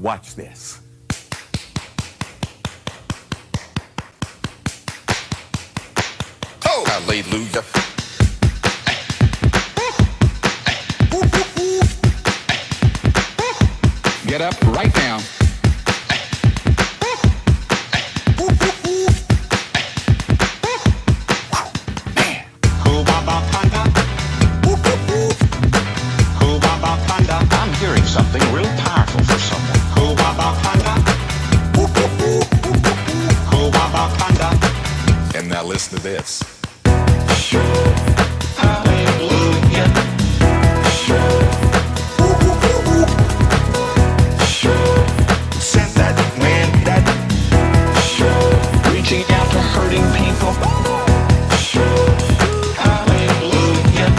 Watch this. Oh, hallelujah. Get up right now. I'm hearing something real powerful for someone. And now listen to this. Hallelujah. Said that man that reaching out to hurting people. Hallelujah.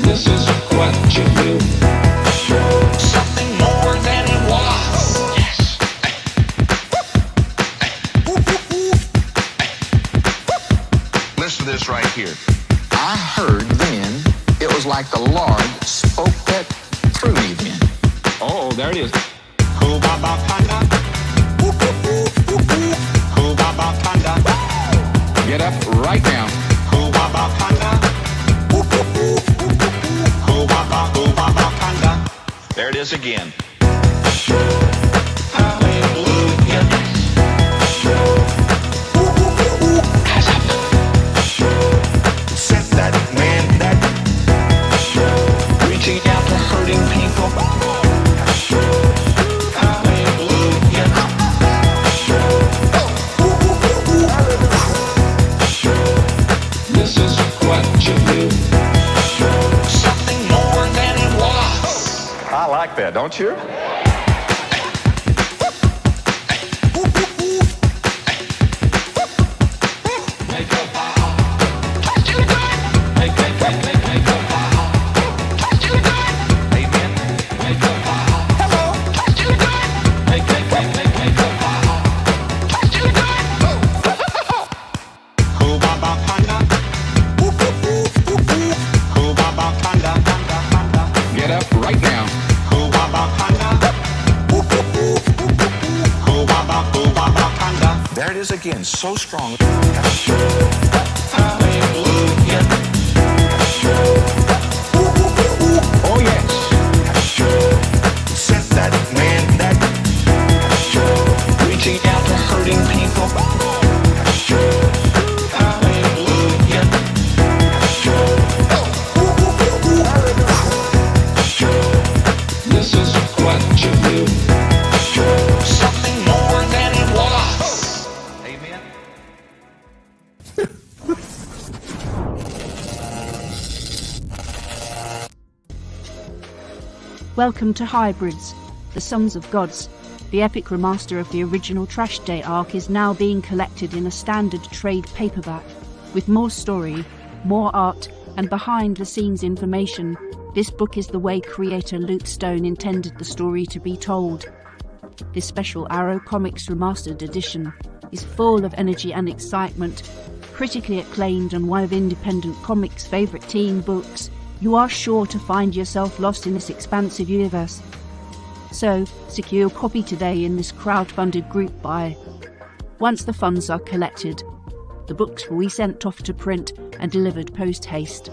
This is what you do. Something more than it was. Yes. Listen to this right here. I heard then, it was like the Lord spoke that through me then. Oh, there it is. Get up right now. There it is again. Hallelujah. Eyes up. Said that man that reaching out to hurting people. Hallelujah. This is what you do. Something more than it was. I like that, don't you? Get up right now. There it is again, so strong. Oh, yes. Said that man that reaching out to hurting people. Hallelujah. This is what you do. Something more than it was. Amen. Welcome to Hybrids, the Sons of Gods. The epic remaster of the original Trash Day arc is now being collected in a standard trade paperback. With more story, more art, and behind-the-scenes information, this book is the way creator Luke Stone intended the story to be told. This special Arrow Comics Remastered edition is full of energy and excitement. Critically acclaimed and one of independent comics' favourite teen books, you are sure to find yourself lost in this expansive universe. So, secure your copy today in this crowd-funded group buy. Once the funds are collected, the books will be sent off to print and delivered post-haste.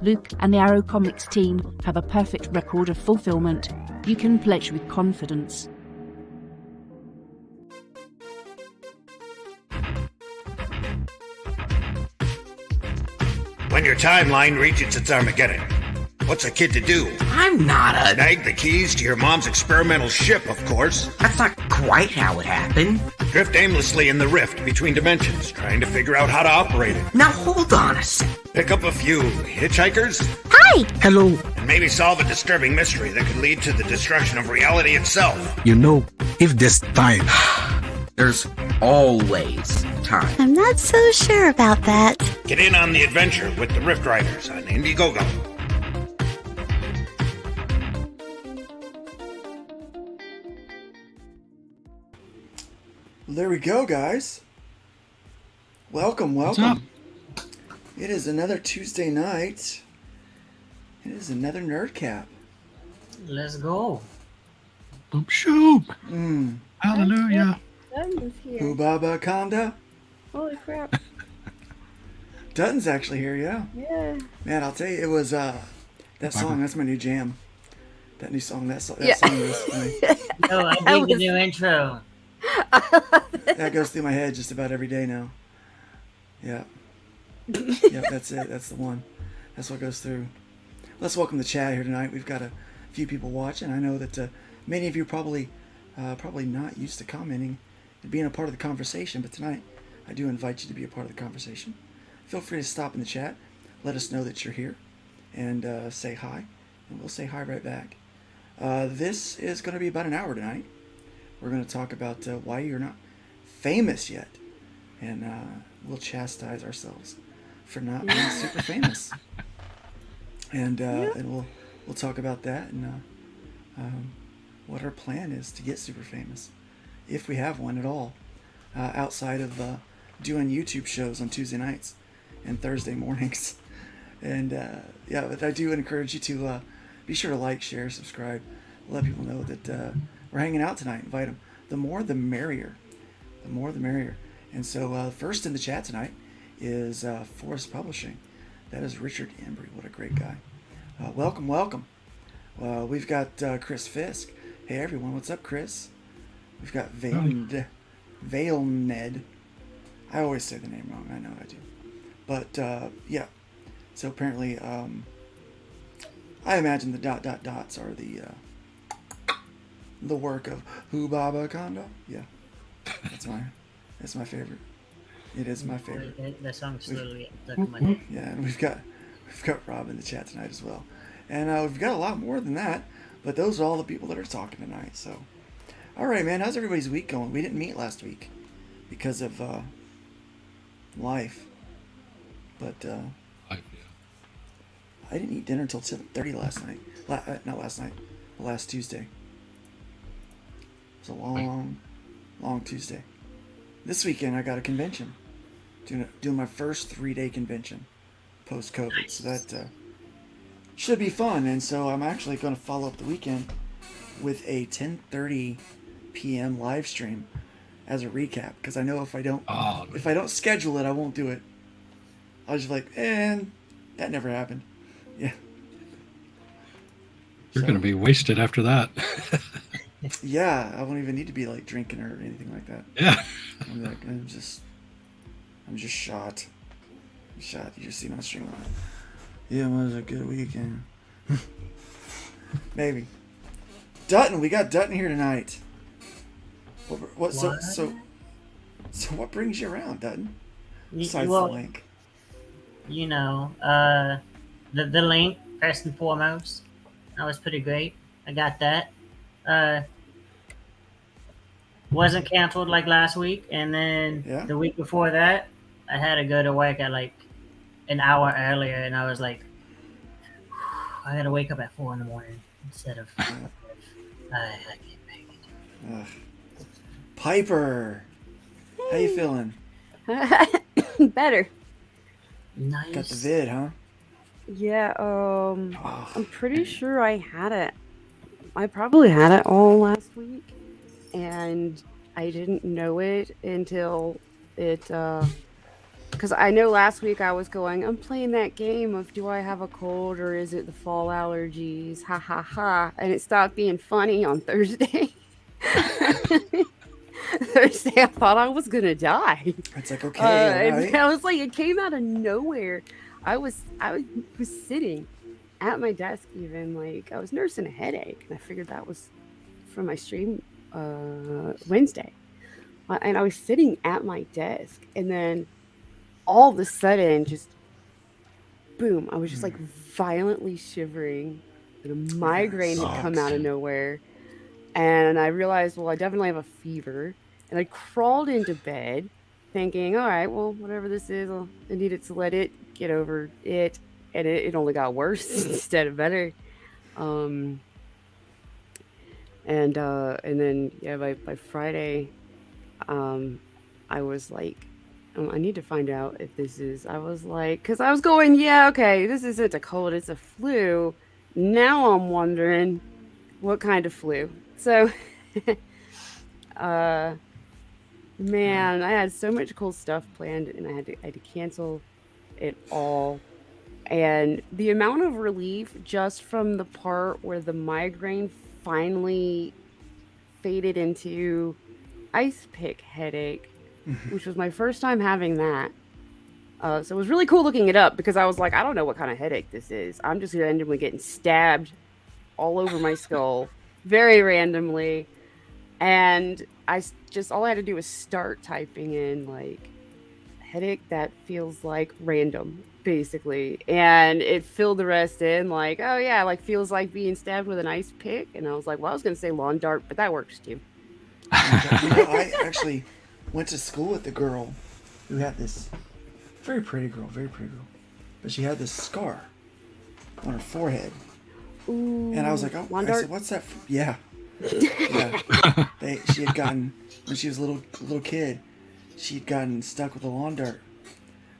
Luke and the Arrow Comics team have a perfect record of fulfillment. You can pledge with confidence. When your timeline reaches its Armageddon, what's a kid to do? I'm not a... Snag the keys to your mom's experimental ship, of course. That's not quite how it happened. Drift aimlessly in the rift between dimensions, trying to figure out how to operate it. Now hold on a sec. Pick up a few hitchhikers, Hi! Hello. and maybe solve a disturbing mystery that could lead to the destruction of reality itself. You know, if there's time. There's always time. I'm not so sure about that. Get in on the adventure with the Rift Riders on Indiegogo. There we go, guys. Welcome. What's up? It is another Tuesday night, It is another NerdCap. Let's go. Boop shoop. Hallelujah. Dutton's here. Baba Conda. Holy crap. Dutton's actually here, yeah. Yeah. Man, I'll tell you, it was that song. That's my new jam. That new song. That song was funny. No, I dig the new intro. That goes through my head just about every day now. Yeah. Yep, that's it. That's the one. That's what goes through. Let's welcome the chat here tonight. We've got a few people watching. I know that many of you probably not used to commenting and being a part of the conversation, but tonight I do invite you to be a part of the conversation. Feel free to stop in the chat. Let us know that you're here and say hi, and we'll say hi right back. This is going to be about an hour tonight. We're going to talk about why you're not famous yet, and we'll chastise ourselves for not being super famous. And we'll talk about that and what our plan is to get super famous, if we have one at all, outside of doing YouTube shows on Tuesday nights and Thursday mornings. And but I do encourage you to be sure to like, share, subscribe, let people know that we're hanging out tonight. Invite them. The more the merrier. The more the merrier. And so first in the chat tonight is Forest Publishing. That is Richard Embry. What a great guy. Welcome. We've got Chris Fisk. Hey everyone, what's up, Chris? We've got Vailned. I always say the name wrong. I know I do. But yeah. So apparently, I imagine the ... dots are the work of Baba Conda. Yeah, that's my favorite. It is my favorite. That song's slowly stuck in my head. Yeah, and we've got Rob in the chat tonight as well, and we've got a lot more than that. But those are all the people that are talking tonight. So, all right, man, how's everybody's week going? We didn't meet last week because of life, but I didn't eat dinner until 7:30 last night. Not last night, but last Tuesday. It was a long Tuesday. This weekend I got a convention. Doing my first 3-day convention post-COVID. Nice. So that should be fun. And so I'm actually going to follow up the weekend with a 10:30 p.m. live stream as a recap, because I know if I don't schedule it, I won't do it. I was just like, and that never happened. Yeah. You're going to be wasted after that. Yeah, I won't even need to be like drinking or anything like that. Yeah. I'm just shot. You just see my stream on it. Yeah, it was a good weekend. Maybe. Dutton, we got Dutton here tonight. What? So what brings you around, Dutton? Besides the link. You know, the link, first and foremost. That was pretty great. I got that. Wasn't canceled like last week, and then the week before that, I had to go to work at like an hour earlier, and I was like, I gotta wake up at 4 a.m. instead of I can't make it. Piper, how you feeling? Better. Nice. Got the vid, huh? Yeah, I'm pretty sure I had it. I probably had it all last week, and I didn't know it until it, because I know last week I was going, I'm playing that game of do I have a cold or is it the fall allergies, ha ha ha, and it stopped being funny on Thursday. Thursday, I thought I was gonna die. It's like, okay, right? I was like, it came out of nowhere. I was sitting at my desk, even like I was nursing a headache, and I figured that was from my stream Wednesday, and I was sitting at my desk, and then all of a sudden, just boom! I was just like violently shivering, and a migraine had come out of nowhere, and I realized, well, I definitely have a fever, and I crawled into bed, thinking, all right, well, whatever this is, I needed to let it get over it. And it only got worse instead of better. And then by Friday, I was like I need to find out if this is. I was like, because I was going, yeah, okay, this isn't a cold, it's a flu. Now I'm wondering what kind of flu. So, uh, man, I had so much cool stuff planned, and I had to cancel it all. And the amount of relief just from the part where the migraine finally faded into ice pick headache, which was my first time having that. So it was really cool looking it up because I was like, I don't know what kind of headache this is. I'm just randomly getting stabbed all over my skull very randomly. And just all I had to do was start typing in like headache that feels like random, basically. And it filled the rest in like, oh yeah, like feels like being stabbed with an ice pick. And I was like, well, I was going to say lawn dart, but that works too. I actually went to school with the girl who had this very pretty girl, but she had this scar on her forehead. Ooh, and I was like, oh, lawn I dart? said, what's that? Yeah. She had gotten, when she was a little kid, she'd gotten stuck with a lawn dart.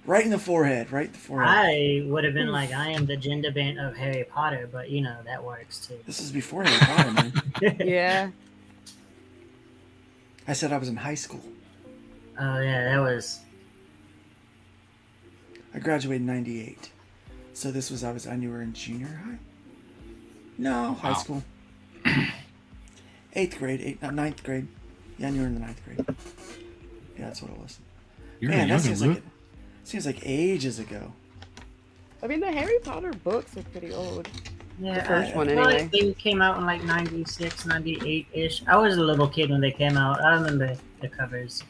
Right in the forehead, I would have been like, I am the gender bent of Harry Potter, but that works too. This is before Harry Potter, man. Yeah. I said I was in high school. Oh yeah, that was. I graduated in '98, so this was I knew her in junior high. No, high school. 8th grade, ninth grade. Yeah, I knew her in the 9th grade. Yeah, that's what it was. You're Man, that young, seems like ages ago. I mean, the Harry Potter books are pretty old. Yeah, the first one I feel anyway. like they came out in like 96, 98-ish. I was a little kid when they came out. I remember the covers.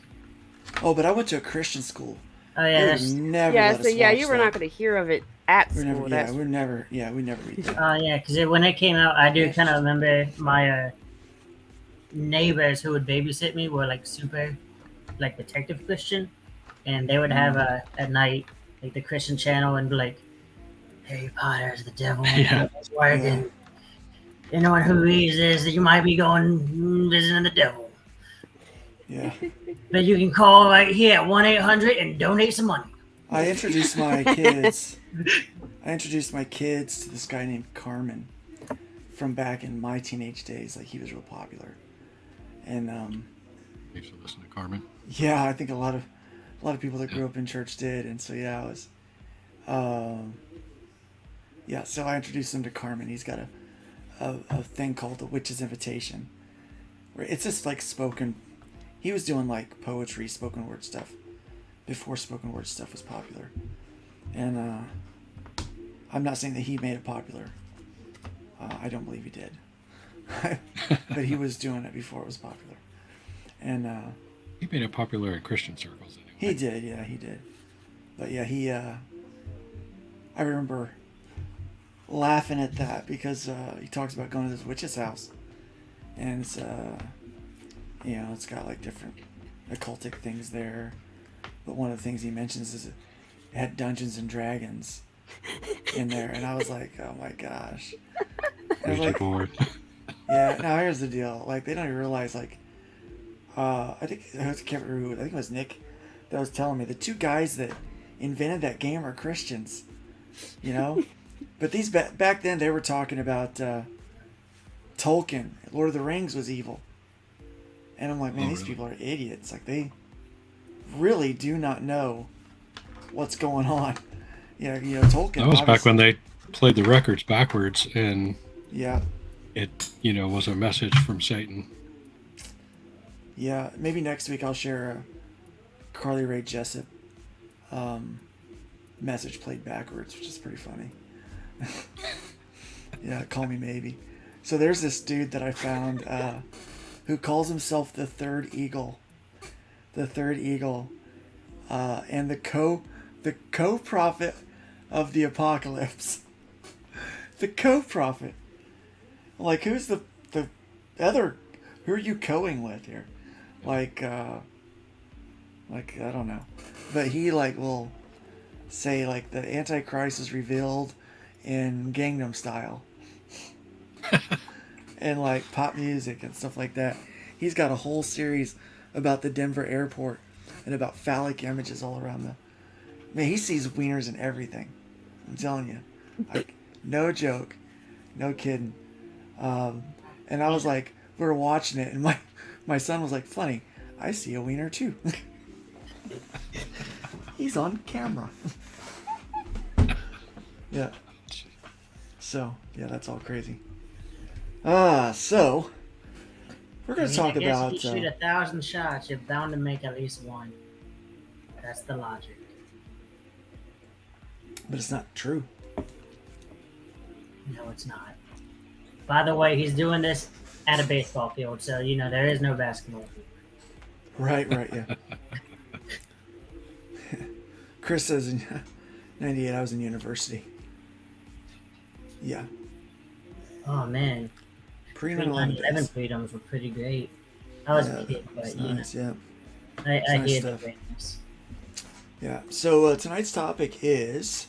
Oh, but I went to a Christian school. Oh yeah, that's never. Yeah, let so us yeah, watch you were that. not going to hear of it at We school. never read that. Oh yeah, because when it came out, I do kind of remember my neighbors who would babysit me were like super, like detective Christian, and they would have at night like the Christian channel and be like, Harry Potter is the devil. Yeah. It's working. Anyone who reads this, you might be going visiting the devil. Yeah. But you can call right here at 1-800 and donate some money. I introduced my kids. To this guy named Carmen from back in my teenage days. Like he was real popular, and You should listen to Carmen. yeah, I think a lot of people that grew up in church did, and so yeah, I was, yeah. So I introduced him to Carmen. He's got a thing called the Witch's Invitation, where it's just like spoken. He was doing like poetry, spoken word stuff, before spoken word stuff was popular, and I'm not saying that he made it popular. I don't believe he did, but he was doing it before it was popular, and He made it popular in Christian circles. Anyway. he did, yeah, he did. But yeah, he. I remember laughing at that because he talks about going to this witch's house, and it's it's got like different occultic things there. But one of the things he mentions is it had Dungeons and Dragons in there, and I was like, oh my gosh. I was like, yeah. Now here's the deal: like they don't even realize, like, I think I can't remember who. I think it was Nick that was telling me the two guys that invented that game are Christians, But these back then they were talking about Tolkien. Lord of the Rings was evil, and I'm like, man, these people are idiots. Like they really do not know what's going on. Tolkien. That was back when they played the records backwards, and yeah, it was a message from Satan. Yeah, maybe next week I'll share a Carly Rae Jessep message played backwards, which is pretty funny. Yeah, call me maybe. So there's this dude that I found who calls himself the Third Eagle. The Third Eagle. And the co-prophet of the apocalypse. The co-prophet. Like, who's the other... Who are you coing with here? Like, I don't know. But he, will say, the Antichrist is revealed in Gangnam Style. And, pop music and stuff like that. He's got a whole series about the Denver airport and about phallic images all around the. Man, he sees wieners in everything. I'm telling you, like no joke, no kidding. And I was like, we were watching it, and my son was like, "Funny, I see a wiener too." He's on camera. Yeah. So yeah, that's all crazy. So we're gonna talk about. If you shoot 1,000 shots, you're bound to make at least one. That's the logic. But it's not true. No, it's not. By the way, he's doing this at a baseball field, so there is no basketball. Right, yeah. Chris says in 98 I was in university. Yeah. Oh man. Pre-9/11 freedoms were pretty great. I was a kid, but nice, yeah. I nice hear stuff. the greatness. Yeah. So tonight's topic is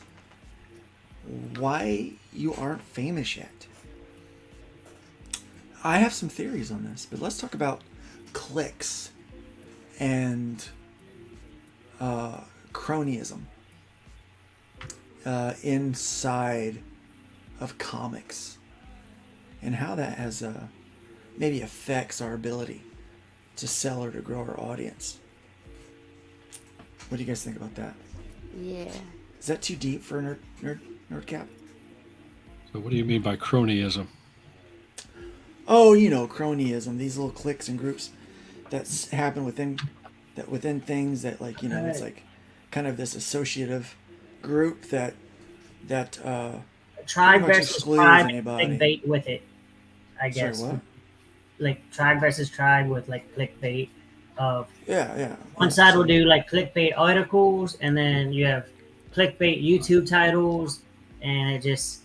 why you aren't famous yet. I have some theories on this, but let's talk about cliques and cronyism inside of comics and how that has maybe affects our ability to sell or to grow our audience. What do you guys think about that? Yeah. Is that too deep for NerdCap? So what do you mean by cronyism? Oh, cronyism. These little cliques and groups that happen within things that it's like kind of this associative group that tribe pretty much versus excludes tribe anybody. clickbait with it, I guess. Sorry, what? Like tribe versus tribe with clickbait of yeah. one side will do clickbait articles, and then you have clickbait YouTube titles, and it just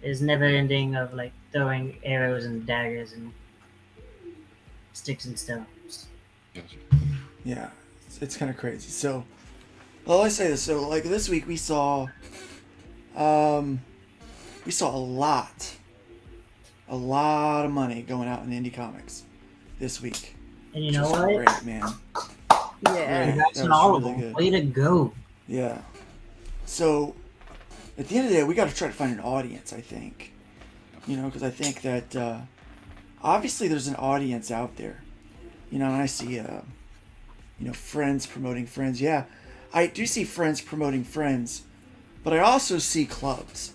is never ending of throwing arrows and daggers and sticks and stones. Yeah, it's kind of crazy. So, well, I say this. So, this week we saw a lot of money going out in indie comics this week. And you know what? Great, man. Yeah. That's an horrible. Really way to go. Yeah. So, at the end of the day, we got to try to find an audience, I think. Because I think that obviously there's an audience out there. And I see, friends promoting friends. Yeah, I do see friends promoting friends, but I also see clubs.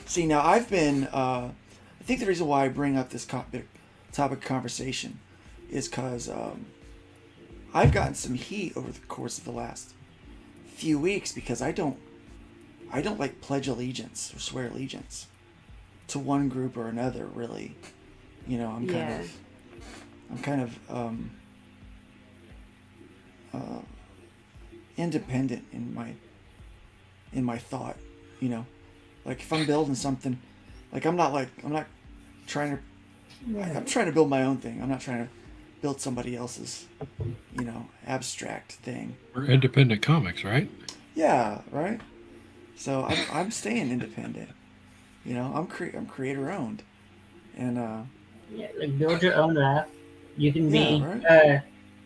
See, now I've been, I think the reason why I bring up this topic of conversation is because I've gotten some heat over the course of the last few weeks because I don't pledge allegiance or swear allegiance to one group or another, really. I'm kind of independent in my thought. If I'm building something, I'm not trying to. I'm trying to build my own thing. I'm not trying to build somebody else's, abstract thing. We're independent comics, right? Yeah, right. So I'm staying independent. I'm creator owned, and build your own life. You can be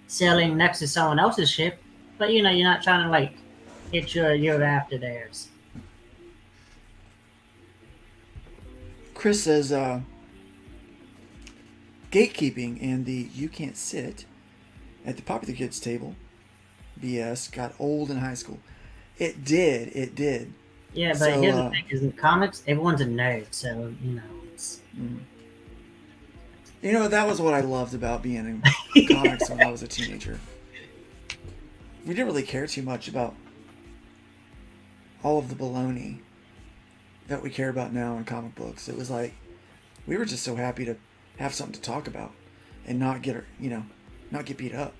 selling next to someone else's ship, but you're not trying to hit your after theirs. Chris says gatekeeping and the you can't sit at the popular kids table BS got old in high school. It did. Yeah, but here's the thing: is in comics, everyone's a nerd, so it's. That was what I loved about being in comics when I was a teenager. We didn't really care too much about all of the baloney that we care about now in comic books. It was we were just so happy to have something to talk about and not get beat up.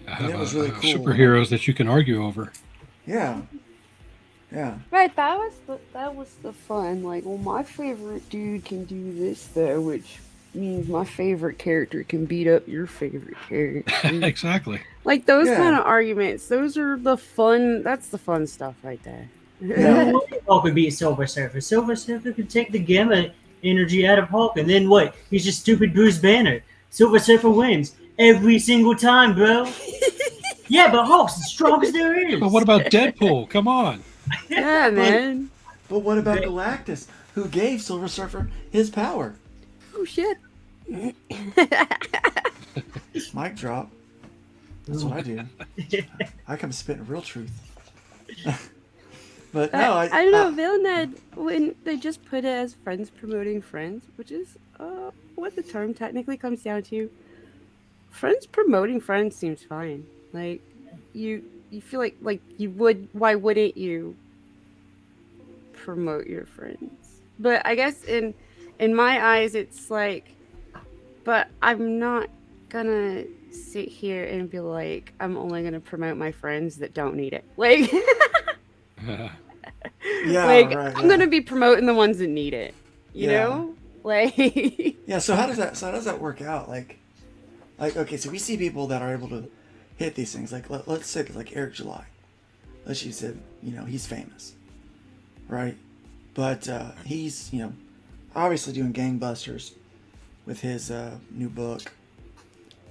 And it was really cool. Superheroes that you can argue over. Yeah. Right, that was the fun. My favorite dude can do this though, which means my favorite character can beat up your favorite character. Exactly. Those kind of arguments. Those are the fun. That's the fun stuff right there. Yeah. Hulk could beat Silver Surfer. Silver Surfer could take the gamma energy out of Hulk, and then what? He's just stupid Bruce Banner. Silver Surfer wins. every single time, bro. Yeah, but Hulk's the strongest there is. But what about Deadpool? Come on. Yeah, man. But what about Galactus, who gave Silver Surfer his power? Oh shit. Mic drop. That's what I do. I come spitting real truth. But no, I don't know. Villaned, when they just put it as friends promoting friends, which is what the term technically comes down to. Friends promoting friends seems fine. Like you feel like you would. Why wouldn't you promote your friends? But I guess in my eyes, it's like, but I'm not gonna sit here and be like, I'm only gonna promote my friends that don't need it. Like, yeah, like right, I'm gonna be promoting the ones that need it. You Yeah. know, like. Yeah. So how does that work out? Like, okay, so we see people that are able to hit these things. Like, let's say like Eric July. Let's use it. You know, he's famous, right? But he's obviously doing gangbusters with his new book.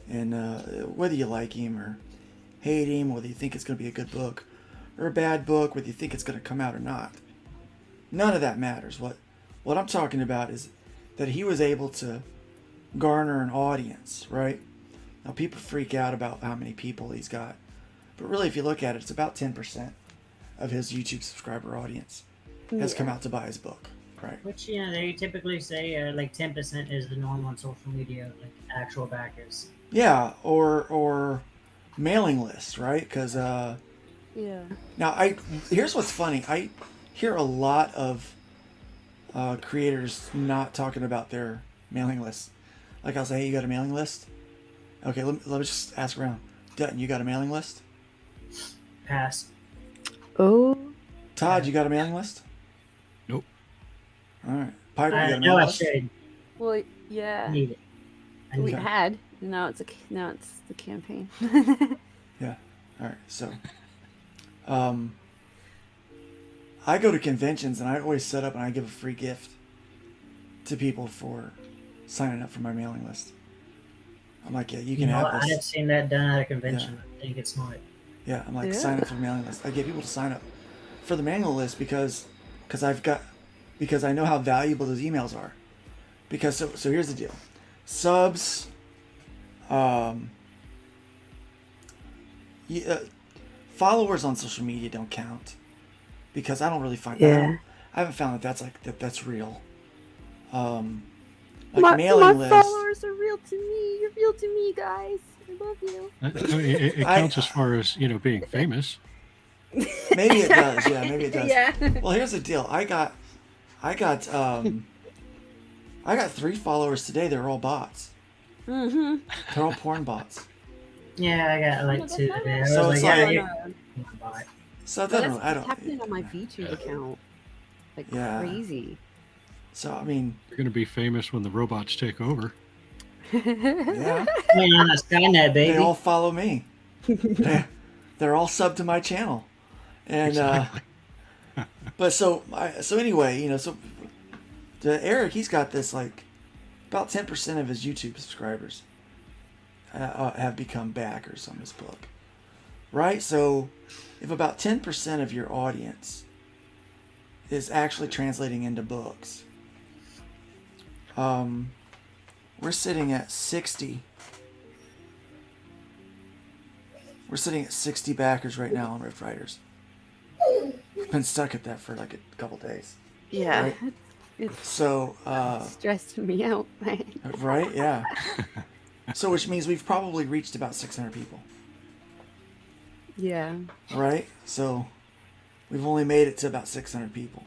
And whether you like him or hate him, whether you think it's going to be a good book or a bad book, whether you think it's going to come out or not, none of that matters. What I'm talking about is that he was able to garner an audience, right? Now, people freak out about how many people he's got. But really, if you look at it, it's about 10% of his YouTube subscriber audience has come out to buy his book, right? Which, they typically say like 10% is the norm on social media, like actual backers. Yeah, or mailing lists, right? Because Yeah. now here's what's funny. I hear a lot of creators not talking about their mailing lists. Like I'll say, hey, you got a mailing list? Okay, let me just ask around. Dutton, you got a mailing list? Pass. Oh. Todd, you got a mailing list? Nope. All right. Piper, you got a I know mailing I list? should. Well, yeah. I need it. We Okay. had. Now it's the campaign. Yeah. All right. So, I go to conventions and I always set up and I give a free gift to people for signing up for my mailing list. I'm like, yeah, you can have I this. have seen that done at a convention. I think it's smart. Yeah, I'm like, sign up for the mailing list. I get people to sign up for the mailing list because I know how valuable those emails are. Because so here's the deal. Subs, followers on social media don't count because I don't really find I haven't found that's real. Like mailing my lists. followers are real to me. You're real to me, guys. I love you. It counts as far as being famous. Maybe it does. Yeah, maybe it does. Yeah. Well, here's the deal. I got 3 followers today. They're all bots. Mm-hmm. They're all porn bots. Yeah, I got like 2 today. So I was it's like, like- yeah, So But that that's happening on my VTube account. Like Yeah. crazy. So I mean, You're going to be famous when the robots take over. yeah, on a Skynet, baby. they all follow me. They're all subbed to my channel, and Exactly. but so anyway, so Eric, he's got this like about 10% of his YouTube subscribers have become backers on his book, right? So if about 10% of your audience is actually translating into books, we're sitting at 60. We're sitting at 60 backers right now on Rift Riders. We've been stuck at that for like a couple days. Yeah. Right? It's So, stressed me out, man. right? Yeah. So, which means we've probably reached about 600 people, Yeah. right? So, we've only made it to about 600 people.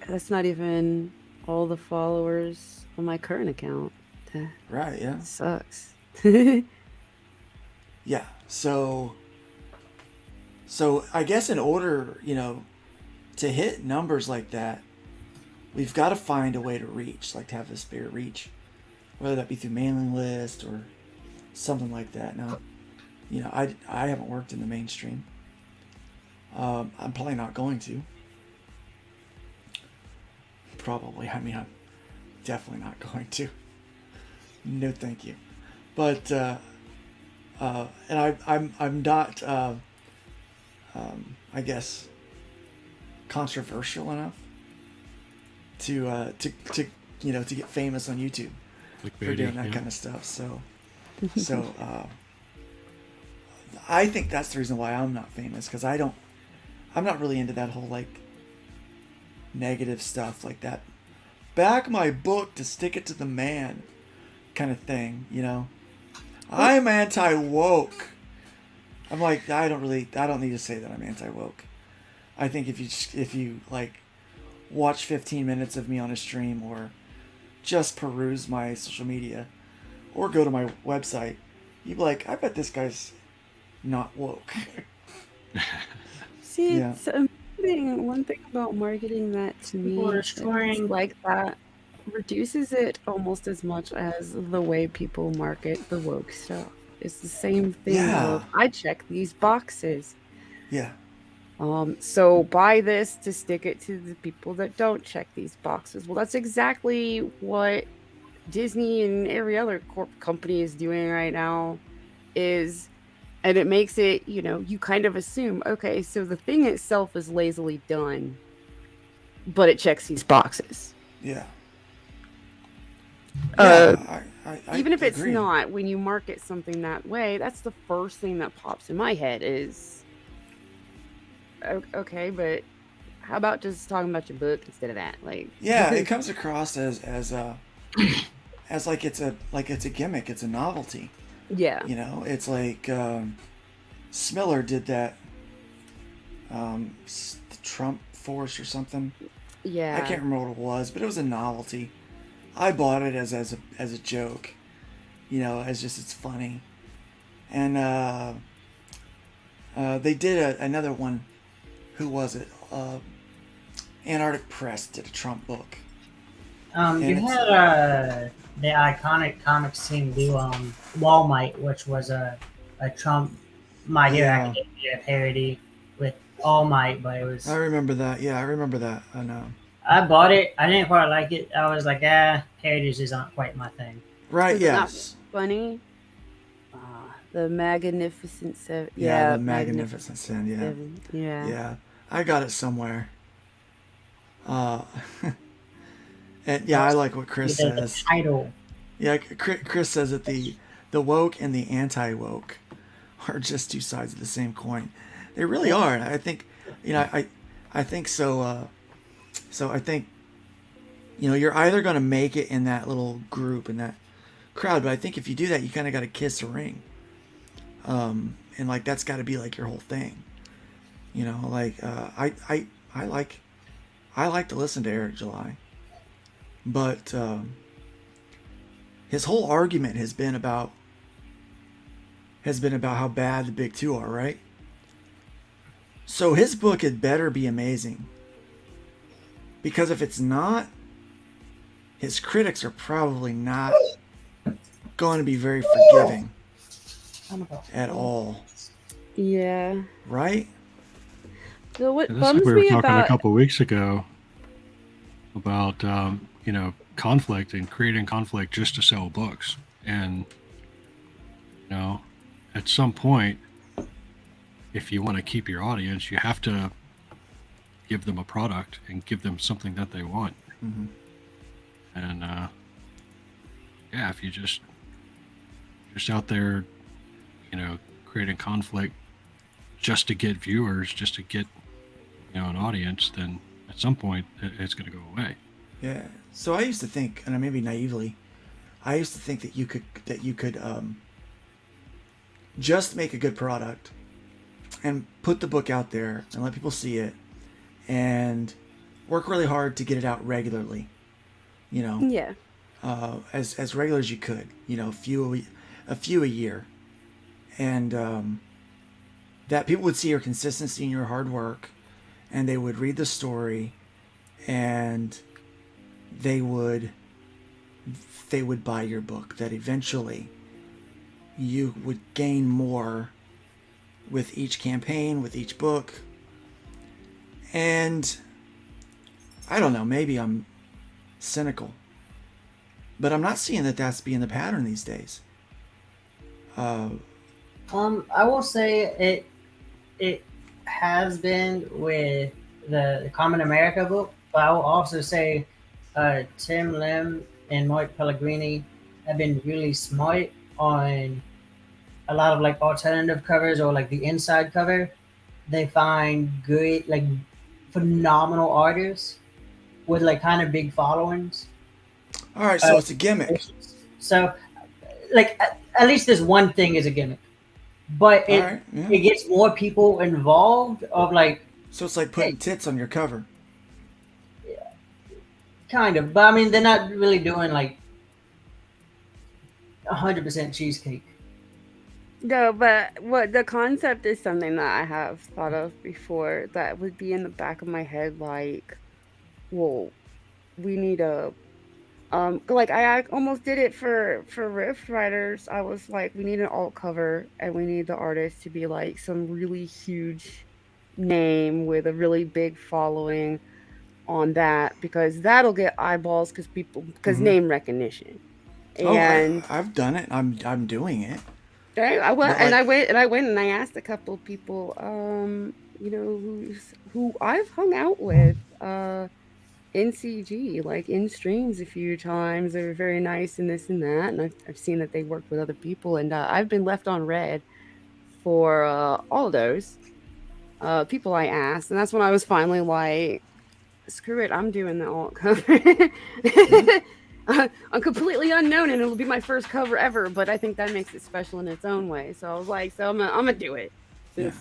That's not even all the followers on my current account. That Right, yeah. sucks. Yeah. So I guess in order, to hit numbers like that, we've got to find a way to reach, like to have this bigger reach, whether that be through mailing list or something like that. Now, I haven't worked in the mainstream. I'm probably not going to. Probably. I mean, I'm definitely not going to. No, thank you. But and I'm not, I guess, controversial enough to to get famous on YouTube for doing that kind of stuff. So I think that's the reason why I'm not famous, because I'm not really into that whole like negative stuff like that. Back my book to stick it to the man kind of thing, I'm anti-woke. I'm like, I don't need to say that I'm anti-woke. I think if you like watch 15 minutes of me on a stream, or just peruse my social media, or go to my website, you'd be like, I bet this guy's not woke. See, it's amazing. One thing about marketing that to me is like that reduces it almost as much as the way people market the woke stuff. It's the same thing of, I check these boxes. Yeah. So buy this to stick it to the people that don't check these boxes. Well, that's exactly what Disney and every other company is doing right now, and it makes it, you kind of assume, okay, so the thing itself is lazily done, but it checks these boxes. Yeah. Even if it's not, when you market something that way, that's the first thing that pops in my head is, okay, but how about just talking about your book instead of that? Like, yeah, it comes across as like it's a gimmick, it's a novelty. Yeah. It's like Smiller did that the Trump Force or something. Yeah. I can't remember what it was, but it was a novelty. I bought it as a joke, as just it's funny. And they did another one. Who was it? Antarctic Press did a Trump book. You had the iconic comics team do Walmart, which was a Trump My Hero Academia parody with All Might, but it was. I remember that. Yeah, I remember that. I know. I bought it. I didn't quite like it. I was like, parodies just aren't quite my thing. Right? Is Yes. Funny. The Magnificent Seven. Yeah, the Magnificent Seven. Yeah. Seven. Yeah. Yeah, I got it somewhere. And yeah, I like what Chris says. The title. Yeah, Chris says that the woke and the anti-woke are just two sides of the same coin. They really are. And I think, I think so. So I think, you're either going to make it in that little group, in that crowd, but I think if you do that, you kind of got to kiss a ring. And like, that's got to be like your whole thing. I like to listen to Eric July, but his whole argument has been about how bad the big two are, right? So his book had better be amazing, because if it's not, his critics are probably not going to be very forgiving at all. Yeah. Right? So what This bums is we were me talking about a couple of weeks ago about conflict and creating conflict just to sell books, and at some point, if you want to keep your audience, you have to give them a product and give them something that they want. Mm-hmm. And if you just out there, creating conflict just to get viewers, just to get an audience, then at some point it's going to go away. Yeah. So I used to think, and maybe naively, I used to think that you could just make a good product and put the book out there and let people see it and work really hard to get it out regularly. Yeah. As regular as you could. A few a year, and that people would see your consistency and your hard work, and they would read the story, and they would buy your book. That eventually you would gain more with each campaign, with each book. And I don't know, maybe I'm cynical, but I'm not seeing that that's being the pattern these days. I will say it has been with the Common America book, but I will also say Tim Lim and Mike Pellegrini have been really smart on a lot of like alternative covers or like the inside cover. They find good, like phenomenal artists with like kind of big followings. All right, so it's a gimmick. So, like at least this one thing is a gimmick, but All right, yeah. it gets more people involved. Of like, So it's like putting tits on your cover. kind of, but I mean they're not really doing like 100% cheesecake. No, but what the concept is something that I have thought of before that would be in the back of my head, like, well, we need a like I almost did it for Rift Riders. I was like, we need an alt cover and we need the artist to be like some really huge name with a really big following on that, because that'll get eyeballs because name recognition. And I've done it. I'm doing it. I went But, and I went and I asked a couple of people, who I've hung out with, in CG, like in streams a few times. They were very nice and this and that, and I've seen that they worked with other people, and I've been left on red for all of those people I asked, and that's when I was finally like, screw it, I'm doing the alt cover. I'm completely unknown, and it'll be my first cover ever, but I think that makes it special in its own way. So I was like, I'm gonna do it. Since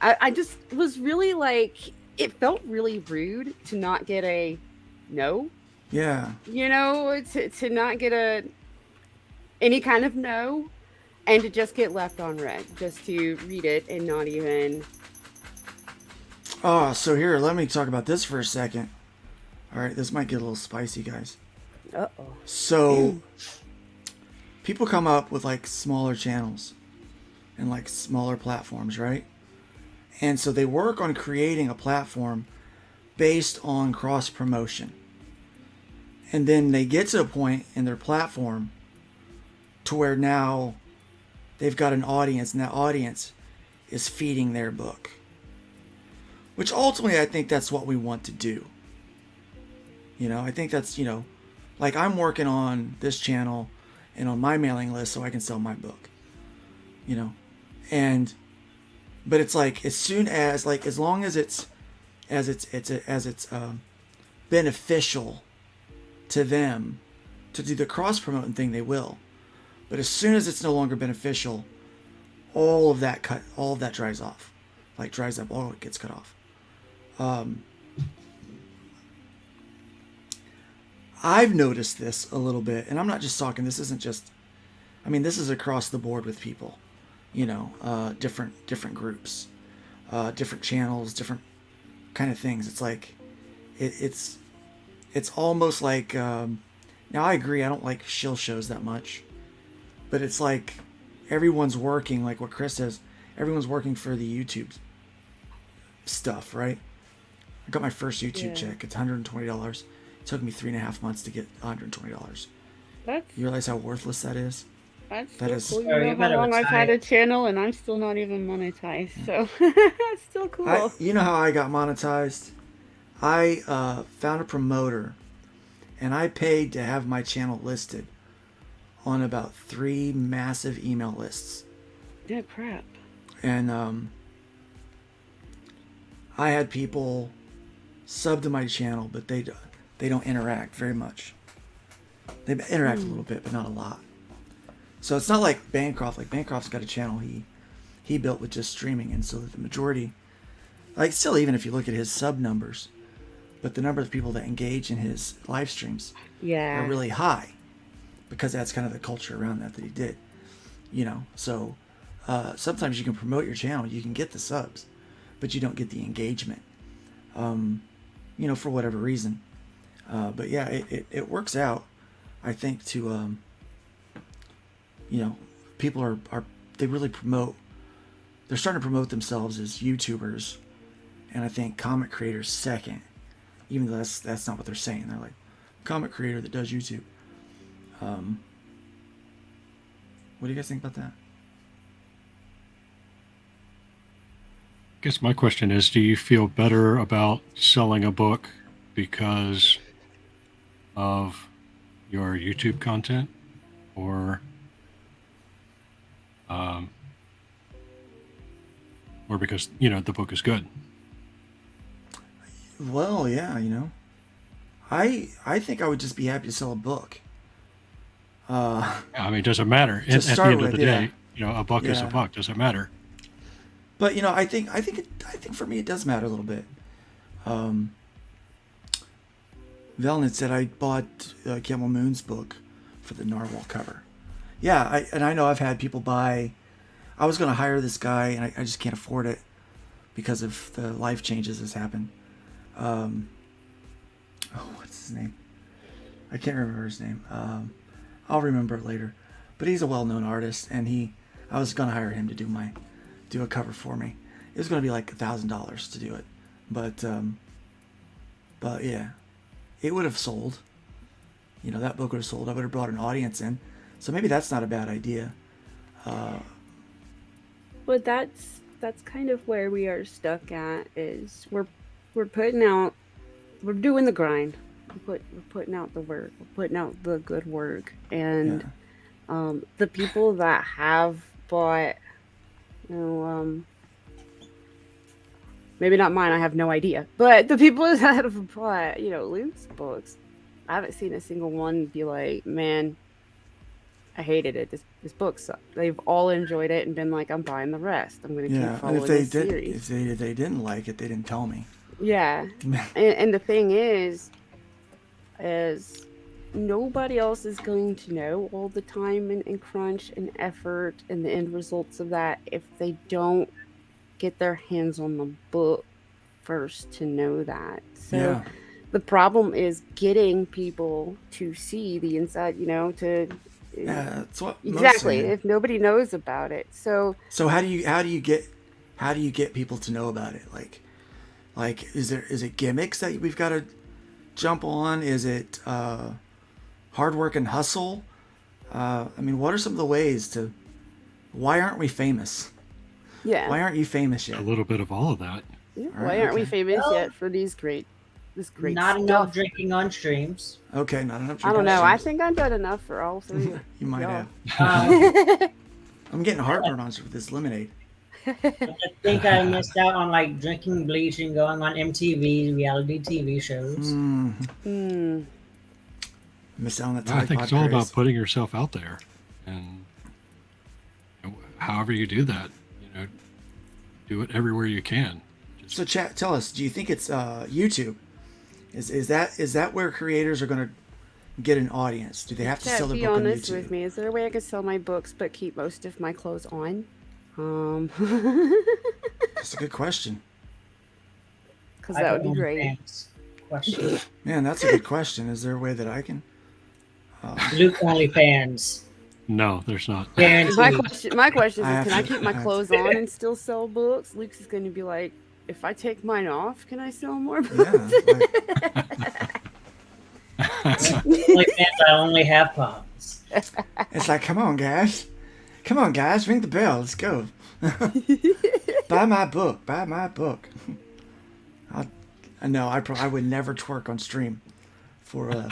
I just was really like, it felt really rude to not get a no. Yeah. To not get any kind of no, and to just get left on red, just to read it and not even. Oh, so here, let me talk about this for a second. All right, this might get a little spicy, guys. Uh-oh. So, people come up with like smaller channels and like smaller platforms, right? And so they work on creating a platform based on cross promotion. And then they get to a point in their platform to where now they've got an audience, and that audience is feeding their book. Which ultimately, I think that's what we want to do. I think that's, like I'm working on this channel and on my mailing list so I can sell my book. But it's like, as soon as, like, as long as it's beneficial to them to do the cross promoting thing, they will. But as soon as it's no longer beneficial, all of that dries off, like dries up, all it gets cut off. I've noticed this a little bit, and I'm not just talking, this isn't just, this is across the board with people, different groups, different channels, different kind of things. It's like, it's almost like, now I agree, I don't like shill shows that much, but it's like everyone's working, like what Chris says, everyone's working for the YouTube stuff, right? I got my first YouTube check. It's $120. It took me 3.5 months to get $120. You realize how worthless that is? That's cool. You know how long I've had a channel, and I'm still not even monetized, so it's still cool. You know how I got monetized? I found a promoter, and I paid to have my channel listed on about 3 massive email lists. Yeah, crap. And I had people sub to my channel, but they don't interact very much. They interact a little bit, but not a lot. So it's not like Bancroft. Like Bancroft's got a channel he built with just streaming, and so the majority, like still even if you look at his sub numbers, but the number of people that engage in his live streams are really high, because that's kind of the culture around that he did. So sometimes you can promote your channel, you can get the subs, but you don't get the engagement, for whatever reason. But yeah, it works out, I think, to, people are they really they're starting to promote themselves as YouTubers, and I think comic creators second, even though that's not what they're saying. They're like, comic creator that does YouTube. What do you guys think about that? guess my question is, do you feel better about selling a book because of your YouTube content, or because the book is good? Well, yeah, I think I would just be happy to sell a book. I mean, it doesn't matter. At the end of the day, a buck is a buck. Doesn't matter. But I think for me it does matter a little bit. Velnet said I bought Camel Moon's book for the narwhal cover. Yeah, I know I've had people buy. I was going to hire this guy, and I just can't afford it because of the life changes that's happened. What's his name? I can't remember his name. I'll remember it later. But he's a well-known artist, and I was going to hire him to do a cover for me. It was going to be like $1,000 to do it, but yeah, it would have sold. That book would have sold. I would have brought an audience in, so maybe that's not a bad idea. But that's kind of where we are stuck at. Is we're putting out, we're doing the grind. We're putting out the work. We're putting out the good work, and the people that have bought, maybe not mine, I have no idea. But the people that have bought, Luke's books, I haven't seen a single one be like, man, I hated it. This book sucked. They've all enjoyed it and been like, I'm buying the rest. I'm going to keep following this series. If they didn't like it, they didn't tell me. Yeah. and the thing is nobody else is going to know all the time and crunch and effort and the end results of that if they don't get their hands on the book first to know that. So the problem is getting people to see the inside, that's what exactly. If nobody knows about it, so how do you get people to know about it? Like is it gimmicks that we've got to jump on? Is it hard work and hustle? I mean, what are some of the ways to? Why aren't we famous? Yeah. Why aren't you famous yet? A little bit of all of that. Yeah. Why aren't we famous yet for this great not stuff? enough drinking on streams. Okay, not enough drinking. I don't know. I think I've done enough for all three. You might have. I'm getting heartburn on with this lemonade. I think I missed out on drinking bleach and going on MTV reality TV shows. Miss out on that. I think it's all about putting yourself out there, and however you do that, do it everywhere you can. So, chat, tell us. Do you think it's YouTube? Is that where creators are going to get an audience? Do they have to sell their book on YouTube? Be honest with me. Is there a way I could sell my books but keep most of my clothes on? That's a good question. Because that would be great. Question. Man, that's a good question. Is there a way that I can? Luke OnlyFans. No, there's not. My question is, can I keep my clothes on and still sell books? Luke's is going to be like, if I take mine off, can I sell more books? OnlyFans, I only have palms. It's like, come on, guys, ring the bell, let's go. Buy my book. I know I would never twerk on stream for a.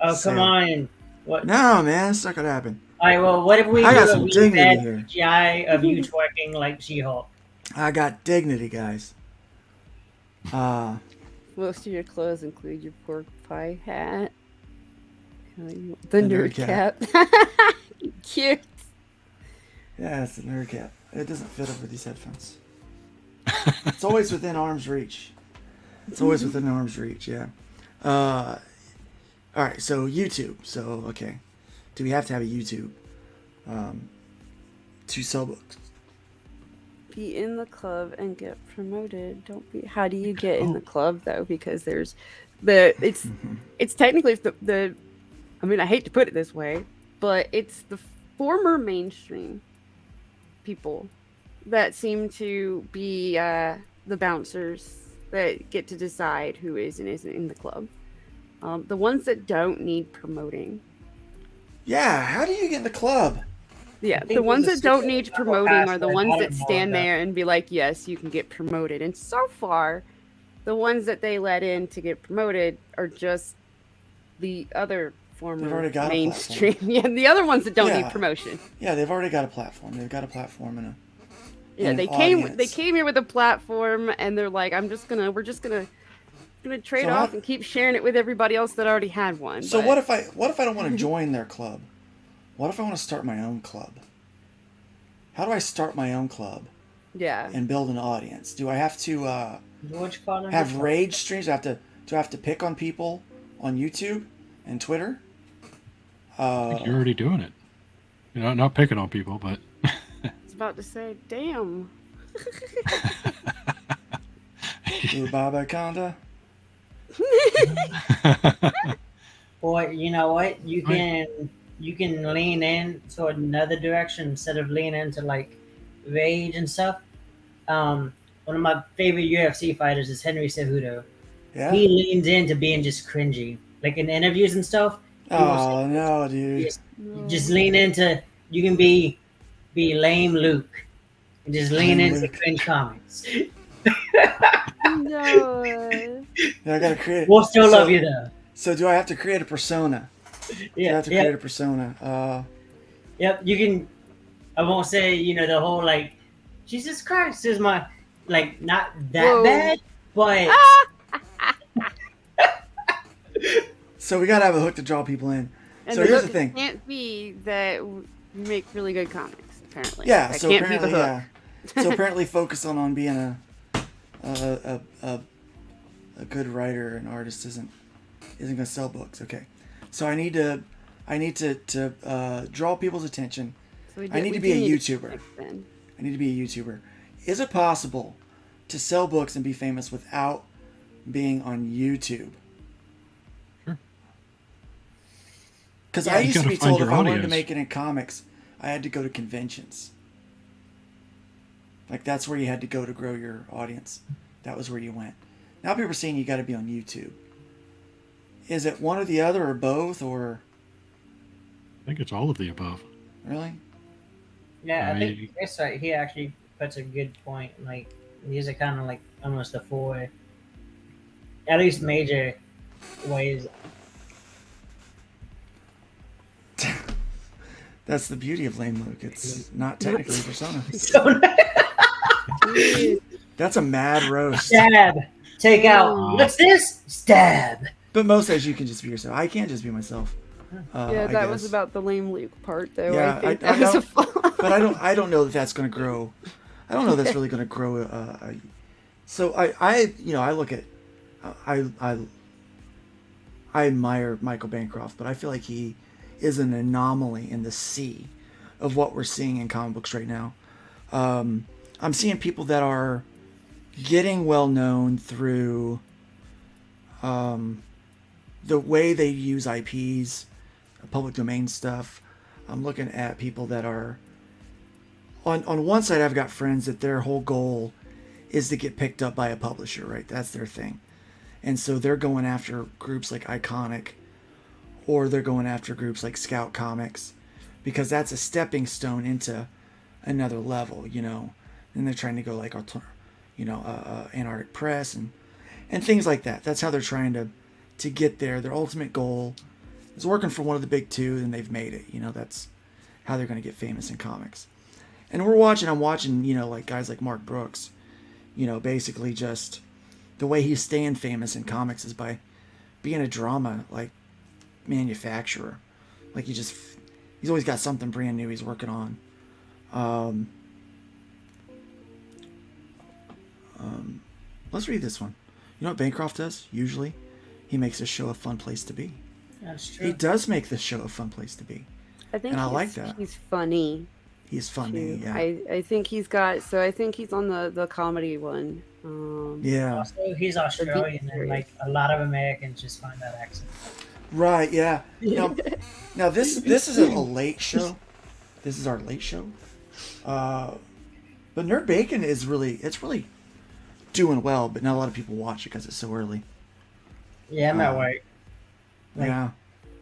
Oh, sale. Come on! What? No, man, it's not gonna happen. All right, well, what if we I do got some dignity here. CGI of you twerking like She-Hulk? I got dignity, guys. Most of your clothes include your pork pie hat, the NerdCap. Cute. Yeah, it's the NerdCap. It doesn't fit over these headphones. It's always within arm's reach. Yeah. All right, so YouTube. So, okay. Do we have to have a YouTube to sell books? Be in the club and get promoted. Don't be. How do you get in the club though? Because there's it's technically the I mean, I hate to put it this way, but it's the former mainstream people that seem to be the bouncers that get to decide who is and isn't in the club. The ones that don't need promoting. Yeah, how do you get in the club? Yeah, think the ones there's a that don't secret need level promoting are the password. ones I that don't know stand that. there and be like, yes, you can get promoted. And so far, the ones that they let in to get promoted are just the other They've former already got a mainstream. platform. Yeah, the other ones that don't Yeah. need promotion. Yeah, they've already got a platform. They've got a platform and Yeah, an they audience. came here with a platform, and they're like, we're just gonna trade So off and keep sharing it with everybody else that already had one. So but... what if I don't want to join their club? What if I want to start my own club? How do I start my own club? Yeah. And build an audience? Do I have to have Have rage streams? Do I have to pick on people on YouTube and Twitter? I think you're already doing it. You know, not picking on people, but I was about to say, damn. Baba Kanda. Boy, you know what? You can lean in to another direction instead of leaning into like rage and stuff. One of my favorite UFC fighters is Henry Cejudo. Yeah. He leans into being just cringy, like in interviews and stuff. Oh no, dude! Just lean into. You can be lame Luke, and just lean Lame into Luke. cringe comments. No. Yeah, I gotta create. We'll still love you though. So do I have to create a persona? Do I have to Yeah. create a persona? Yep, you can. I won't say the whole like, Jesus Christ is my like not that Whoa. bad, but So we gotta have a hook to draw people in. And So here's the hook thing. can't be that you make really good comics, apparently. Yeah. That So can't be the apparently, hook. yeah. So apparently, focus on being a good writer and artist isn't gonna sell books. Okay. So I need to draw people's attention. So I need to be a YouTuber. I need to be a YouTuber. Is it possible to sell books and be famous without being on YouTube? Sure. Because Yeah, I you used to gotta be find told your if I wanted to audience. make it in comics, I had to go to conventions. Like that's where you had to go to grow your audience. That was where you went. Now people are saying you got to be on YouTube. Is it one or the other or both or? I think it's all of the above. Really? yeah, I I- think that's right. He actually puts a good point. Like these are kind of like almost the four, at least major ways. That's the beauty of Lame Luke. It's not technically a persona. So That's a mad roast. stab, take out. What's this? Stab. But most days you can just be yourself. I can't just be myself. Yeah, I that was guess. about the lame Luke part, though. Yeah, I think I that was a don't- flaw. But I don't know that that's going to grow. I don't know that's really going to grow. So I look at, I admire Michael Bancroft, but I feel like he is an anomaly in the sea of what we're seeing in comic books right now. I'm seeing people that are getting well known through the way they use IPs, public domain stuff. I'm looking at people that are on one side. I've got friends that their whole goal is to get picked up by a publisher, right? That's their thing. And so they're going after groups like Iconic, or they're going after groups like Scout Comics, because that's a stepping stone into another level, And they're trying to go like, Antarctic Press and things like that. That's how they're trying to get there. Their ultimate goal is working for one of the big two, and they've made it. That's how they're going to get famous in comics. And I'm watching, like guys like Mark Brooks, basically just the way he's staying famous in comics is by being a drama like manufacturer. Like he's always got something brand new he's working on. Let's read this one. You know what Bancroft does? Usually, he makes this show a fun place to be. That's true. He does make this show a fun place to be. I think And I he's, like that. He's funny. He's funny, too. yeah. I think he's got. So I think he's on the comedy one. Yeah. Also, he's Australian, and like a lot of Americans just find that accent. Right, yeah. Now this is a late show. This is our late show. But Nerd Bacon is really doing well, but not a lot of people watch it because it's so early. Yeah, I'm at work. Like, Yeah.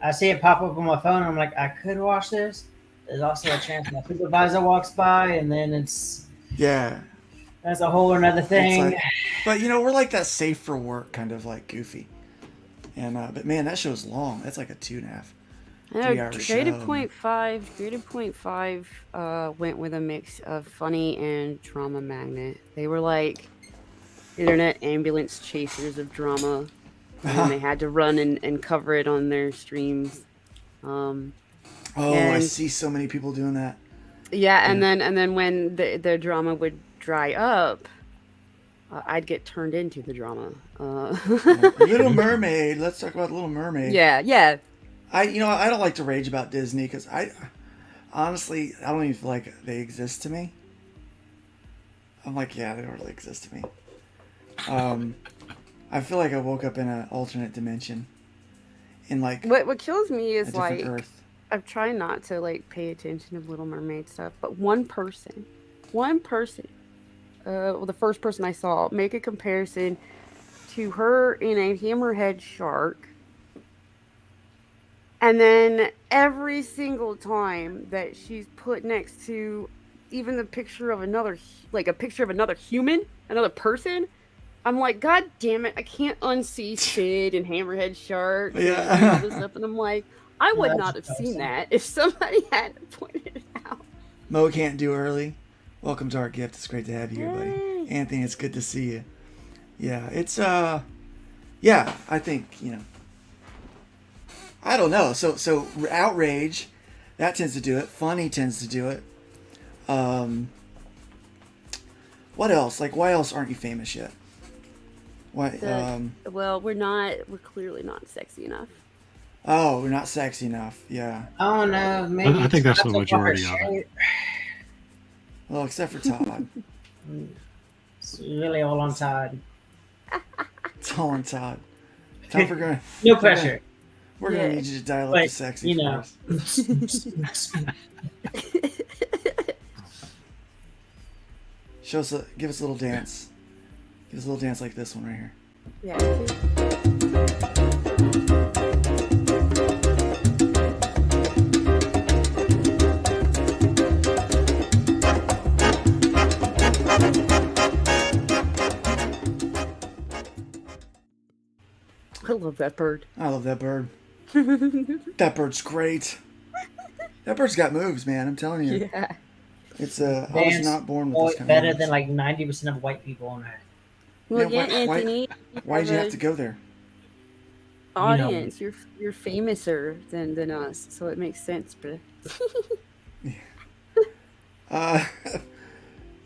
I see it pop up on my phone. I'm like, I could watch this. there's also a chance my supervisor walks by, and then Yeah. that's a whole another thing. But we're like that safe for work kind of like goofy. And but man, that show's long. That's like a 2.5. I know, 3 hour show. Graded point five went with a mix of funny and drama magnet. They were like internet ambulance chasers of drama. And they had to run and cover it on their streams. I see so many people doing that. Yeah, and then when the drama would dry up, I'd get turned into the drama. Little Mermaid. Let's talk about Little Mermaid. Yeah. I don't like to rage about Disney because honestly, I don't even feel like they exist to me. I'm like, yeah, they don't really exist to me. I feel like I woke up in an alternate dimension. In like what kills me is like Earth. I'm trying not to like pay attention to Little Mermaid stuff, but one person, the first person I saw make a comparison to her in a hammerhead shark. And then every single time that she's put next to even the picture of another human, another person, I'm like, God damn it, I can't unsee Sid and Hammerhead Shark and all this stuff. And I'm like, I would not have seen that if somebody hadn't pointed it out. Mo can't do early. Welcome to our gift. It's great to have you here, buddy. Anthony, it's good to see you. Yeah, it's I think, I don't know. So outrage, that tends to do it. Funny tends to do it. What else? Like, why else aren't you famous yet? Why? Well, we're clearly not sexy enough. Oh, we're not sexy enough. Yeah. Oh no, maybe I think that's the majority of it. Well, except for Todd. It's really all on Todd. It's all on Todd. Todd, we're gonna no pressure. We're gonna need you to dial up the sexy for us. Give us a little dance. Give us a little dance like this one right here. Yeah. I love that bird. I love that bird. That bird's great. That bird's got moves, man. I'm telling you. Yeah. It's I was not born with this kind better of than like 90% of white people on Earth. Well, yeah, Anthony. Why did you have to go there? Audience, you're famouser than us, so it makes sense, bro.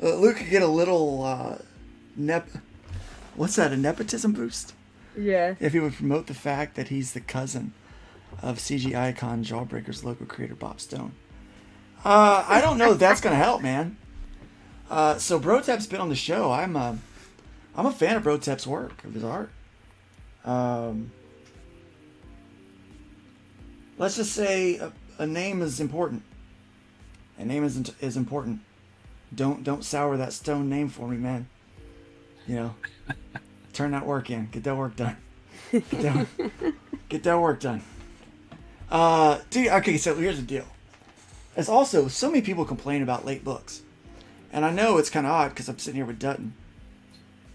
Luke could get a little what's that? A nepotism boost? Yeah. If he would promote the fact that he's the cousin of CG icon Jawbreaker's logo creator Bob Stone. I don't know if that's gonna help, man. So Brotep's been on the show. I'm a fan of Brotep's work, of his art. Let's just say a name is important. A name is important. Don't sour that Stone name for me, man. Turn that work in. Get that work done. Get that work done. Dude, okay, so here's the deal. It's also, so many people complain about late books. And I know it's kind of odd because I'm sitting here with Dutton.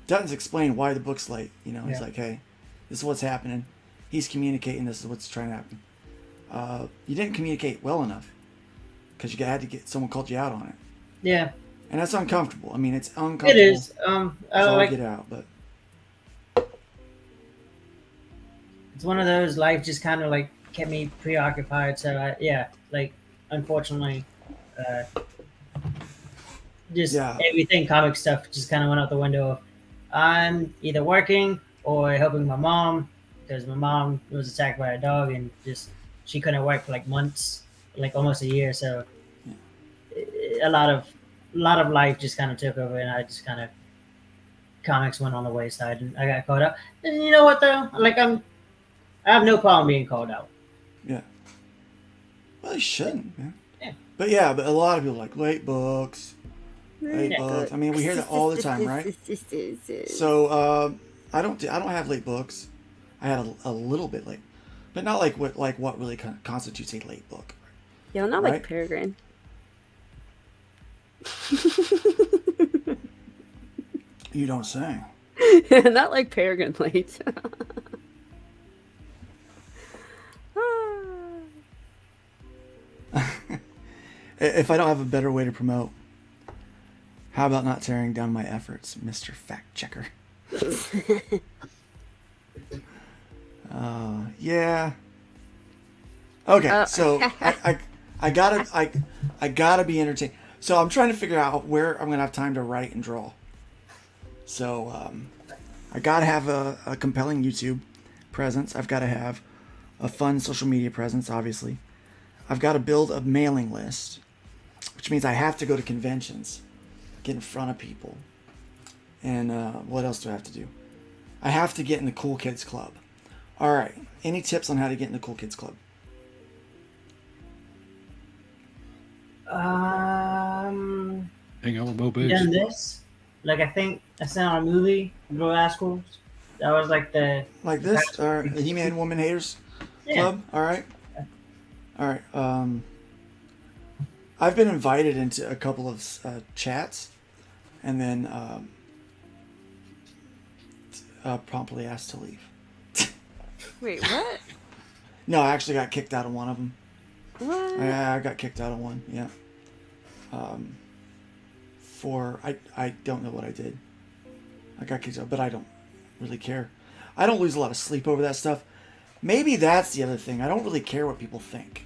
Dutton's explained why the book's late. He's like, hey, this is what's happening. He's communicating, this is what's trying to happen. You didn't communicate well enough because you had to get someone called you out on it. Yeah. And that's uncomfortable. I mean, it's uncomfortable. It is. I get out, but it's one of those, life just kind of like kept me preoccupied. So unfortunately, everything comic stuff just kind of went out the window. I'm either working or helping my mom because my mom was attacked by a dog and she couldn't work for like months, like almost a year. So a lot of life just kind of took over, and I just kind of comics went on the wayside, and I got caught up. And you know what though? I have no problem being called out. Yeah. Well, you shouldn't, man. Yeah. But a lot of people like late books. Late books. I mean, we hear that all the time, right? So I don't have late books. I had a little bit late, but not like what really constitutes a late book. Yeah, not Right? like Peregrine. You don't say. Not like Peregrine plates. If I don't have a better way to promote, how about not tearing down my efforts, Mr. Fact Checker? Yeah. Okay, so I gotta be entertained. So I'm trying to figure out where I'm gonna have time to write and draw. So I gotta have a compelling YouTube presence. I've got to have a fun social media presence, obviously. I've got to build a mailing list, which means I have to go to conventions, get in front of people. And what else do I have to do? I have to get in the Cool Kids Club. All right. Any tips on how to get in the Cool Kids Club? Hang on with Mo Biggs. Done this. Like, I think I sent out a movie, Little Rascals. That was like the... Like this? Or the He-Man Woman Haters Club? All right. All right. I've been invited into a couple of chats and then promptly asked to leave. Wait, what? No, I actually got kicked out of one of them. What? I got kicked out of one, yeah. I don't know what I did. I got kicked out, but I don't really care. I don't lose a lot of sleep over that stuff. Maybe that's the other thing. I don't really care what people think.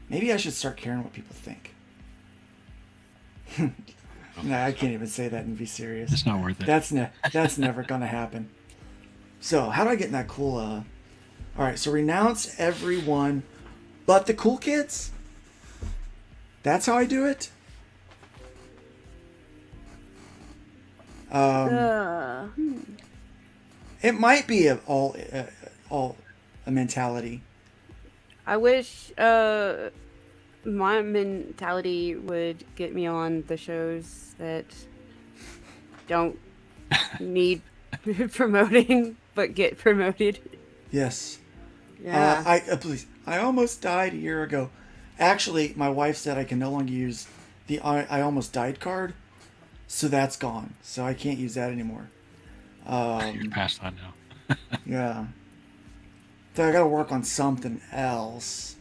Maybe I should start caring what people think. No, I can't even say that and be serious. It's not worth it. That's never gonna happen. So how do I get in that cool? All right. So renounce everyone, but the cool kids. That's how I do it. It might be all a mentality. I wish my mentality would get me on the shows that don't need promoting but get promoted. Yes. Yeah. Please. I almost died a year ago. Actually, my wife said I can no longer use the I almost died card, so that's gone. So I can't use that anymore. You're past that now. Yeah. So I got to work on something else.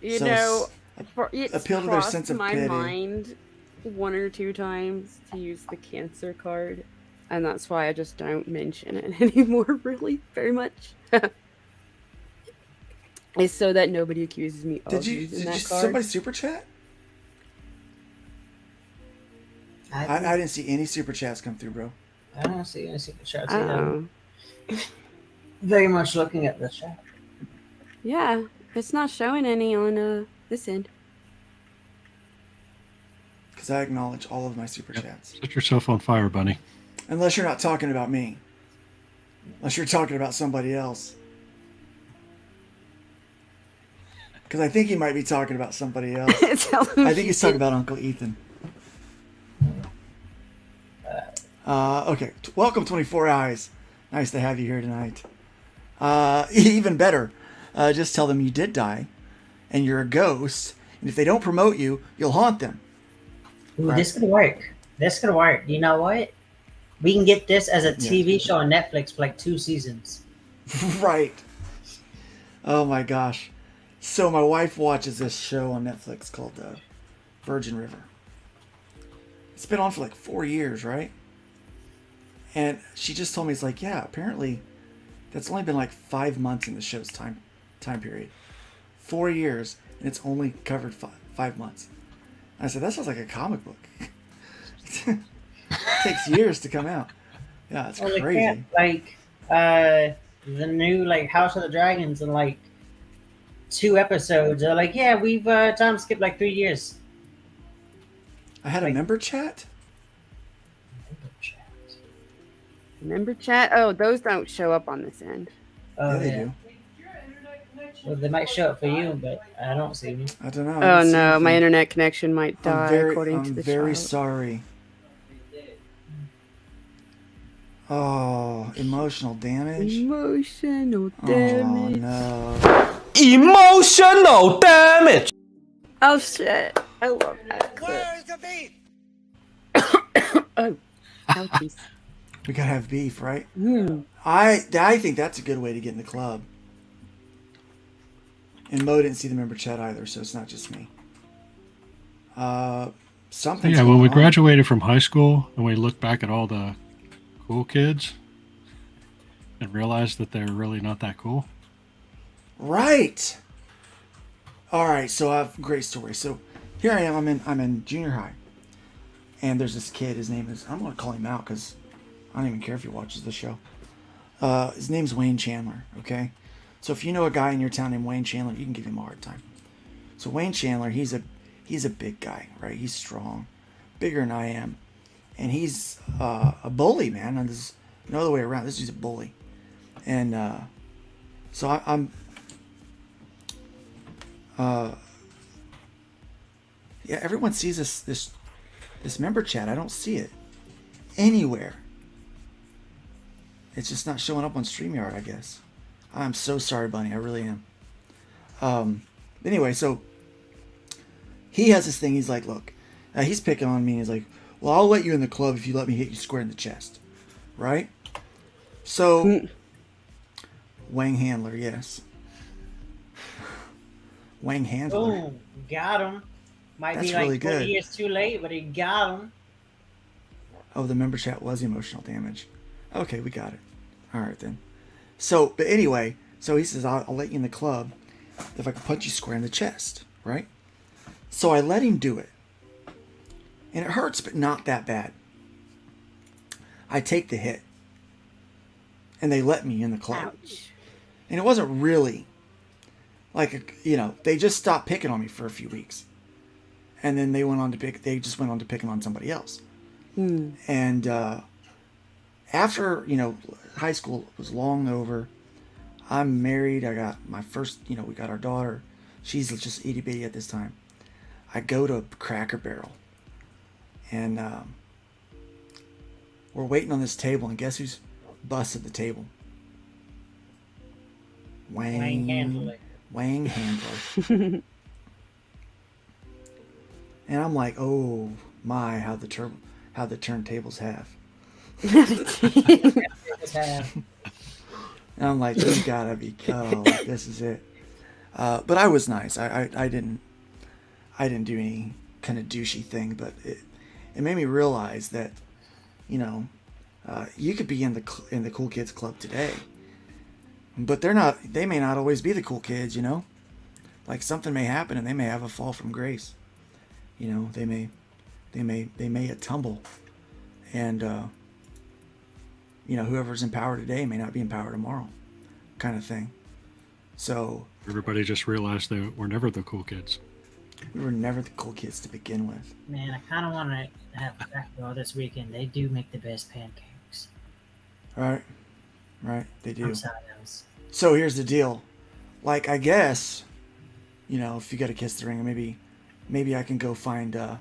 You So know, appeal it's to their sense of my pity. mind one or two times to use the cancer card, and that's why I just don't mention it anymore really very much. It's so that nobody accuses me of using that card. Somebody super chat? I didn't see any super chats come through, bro. I don't see any super chats either. Very much looking at the chat. Yeah, it's not showing any on this end. Because I acknowledge all of my super chats. Set yourself on fire, Bunny. Unless you're not talking about me. Unless you're talking about somebody else. Because I think he might be talking about somebody else. I think he's talking about Uncle Ethan. Okay. Welcome, 24 Eyes. Nice to have you here tonight. Even better, just tell them you did die, and you're a ghost, and if they don't promote you, you'll haunt them. Ooh, right. This could work. This could work. You know what? We can get this as a TV show on Netflix for like 2 seasons. Right. Oh my gosh. So my wife watches this show on Netflix called Virgin River. It's been on for like 4 years, right? And she just told me, it's like, yeah, apparently that's only been like 5 months in the show's time period. 4 years, and it's only covered 5 months. And I said, that sounds like a comic book. It takes years to come out. Yeah, it's crazy. The new like House of the Dragons in like 2 episodes are like, yeah, we've time skipped like 3 years. I had a member chat. Member chat? Oh, those don't show up on this end. Oh, yeah, they do. Well, they might show up for you, but I don't see them. I don't know. Oh no, my internet connection might die according to the I'm very child. sorry. Oh, emotional damage. Emotional damage. Oh no. Emotional damage. Oh shit! I love that clip. Where's the beef? Oh, ouchies. We gotta have beef, right? Mm. I think that's a good way to get in the club. And Mo didn't see the member chat either, so it's not just me. Something's Yeah, when going we on. graduated from high school and we look back at all the cool kids and realize that they're really not that cool. Right. All right, so I have a great story. So here I am. I'm in junior high, and there's this kid. His name is, I'm gonna call him out because I don't even care if he watches the show. His name's Wayne Chandler. Okay, so if you know a guy in your town named Wayne Chandler, you can give him a hard time. So Wayne Chandler, he's a big guy, right? He's strong, bigger than I am, and he's a bully, man. And there's no other way around. This dude's a bully, and so I'm. Yeah, everyone sees this member chat. I don't see it anywhere. It's just not showing up on StreamYard, I guess. I'm so sorry, Bunny. I really am. Anyway, so he has this thing. He's like, look, he's picking on me. He's like, well, I'll let you in the club if you let me hit you square in the chest, right? So, Wang Handler, yes. Wang Handler. Boom, got him. Might That's be like really 20 good. years too late, but he got him. Oh, the member chat was emotional damage. Okay, we got it. All right, then. So, but anyway, so he says, I'll let you in the club if I can punch you square in the chest, right? So I let him do it. And it hurts, but not that bad. I take the hit. And they let me in the club. Ouch. And it wasn't really like, they just stopped picking on me for a few weeks. And then they just went on to picking on somebody else. And after, high school was long over, I'm married. I got my first, we got our daughter. She's just itty bitty at this time. I go to Cracker Barrel. And we're waiting on this table. And guess who's busted the table? Wang Handler. Wang Handler. And I'm like, oh my, how the turntables have. And I'm like, you gotta be, this is it. But I was nice. I didn't do any kind of douchey thing, but it made me realize that, you could be in the cool kids club today, but they may not always be the cool kids, like something may happen and they may have a fall from grace. They may tumble, and whoever's in power today may not be in power tomorrow, kind of thing. So Everybody just realized they were never the cool kids. we were never the cool kids to begin with. Man, I kind of want to have Cracker Barrel this weekend. They do make the best pancakes. Right, they do. I'm sorry, So here's the deal. Like, I guess, if you got to kiss the ring, maybe I can go find the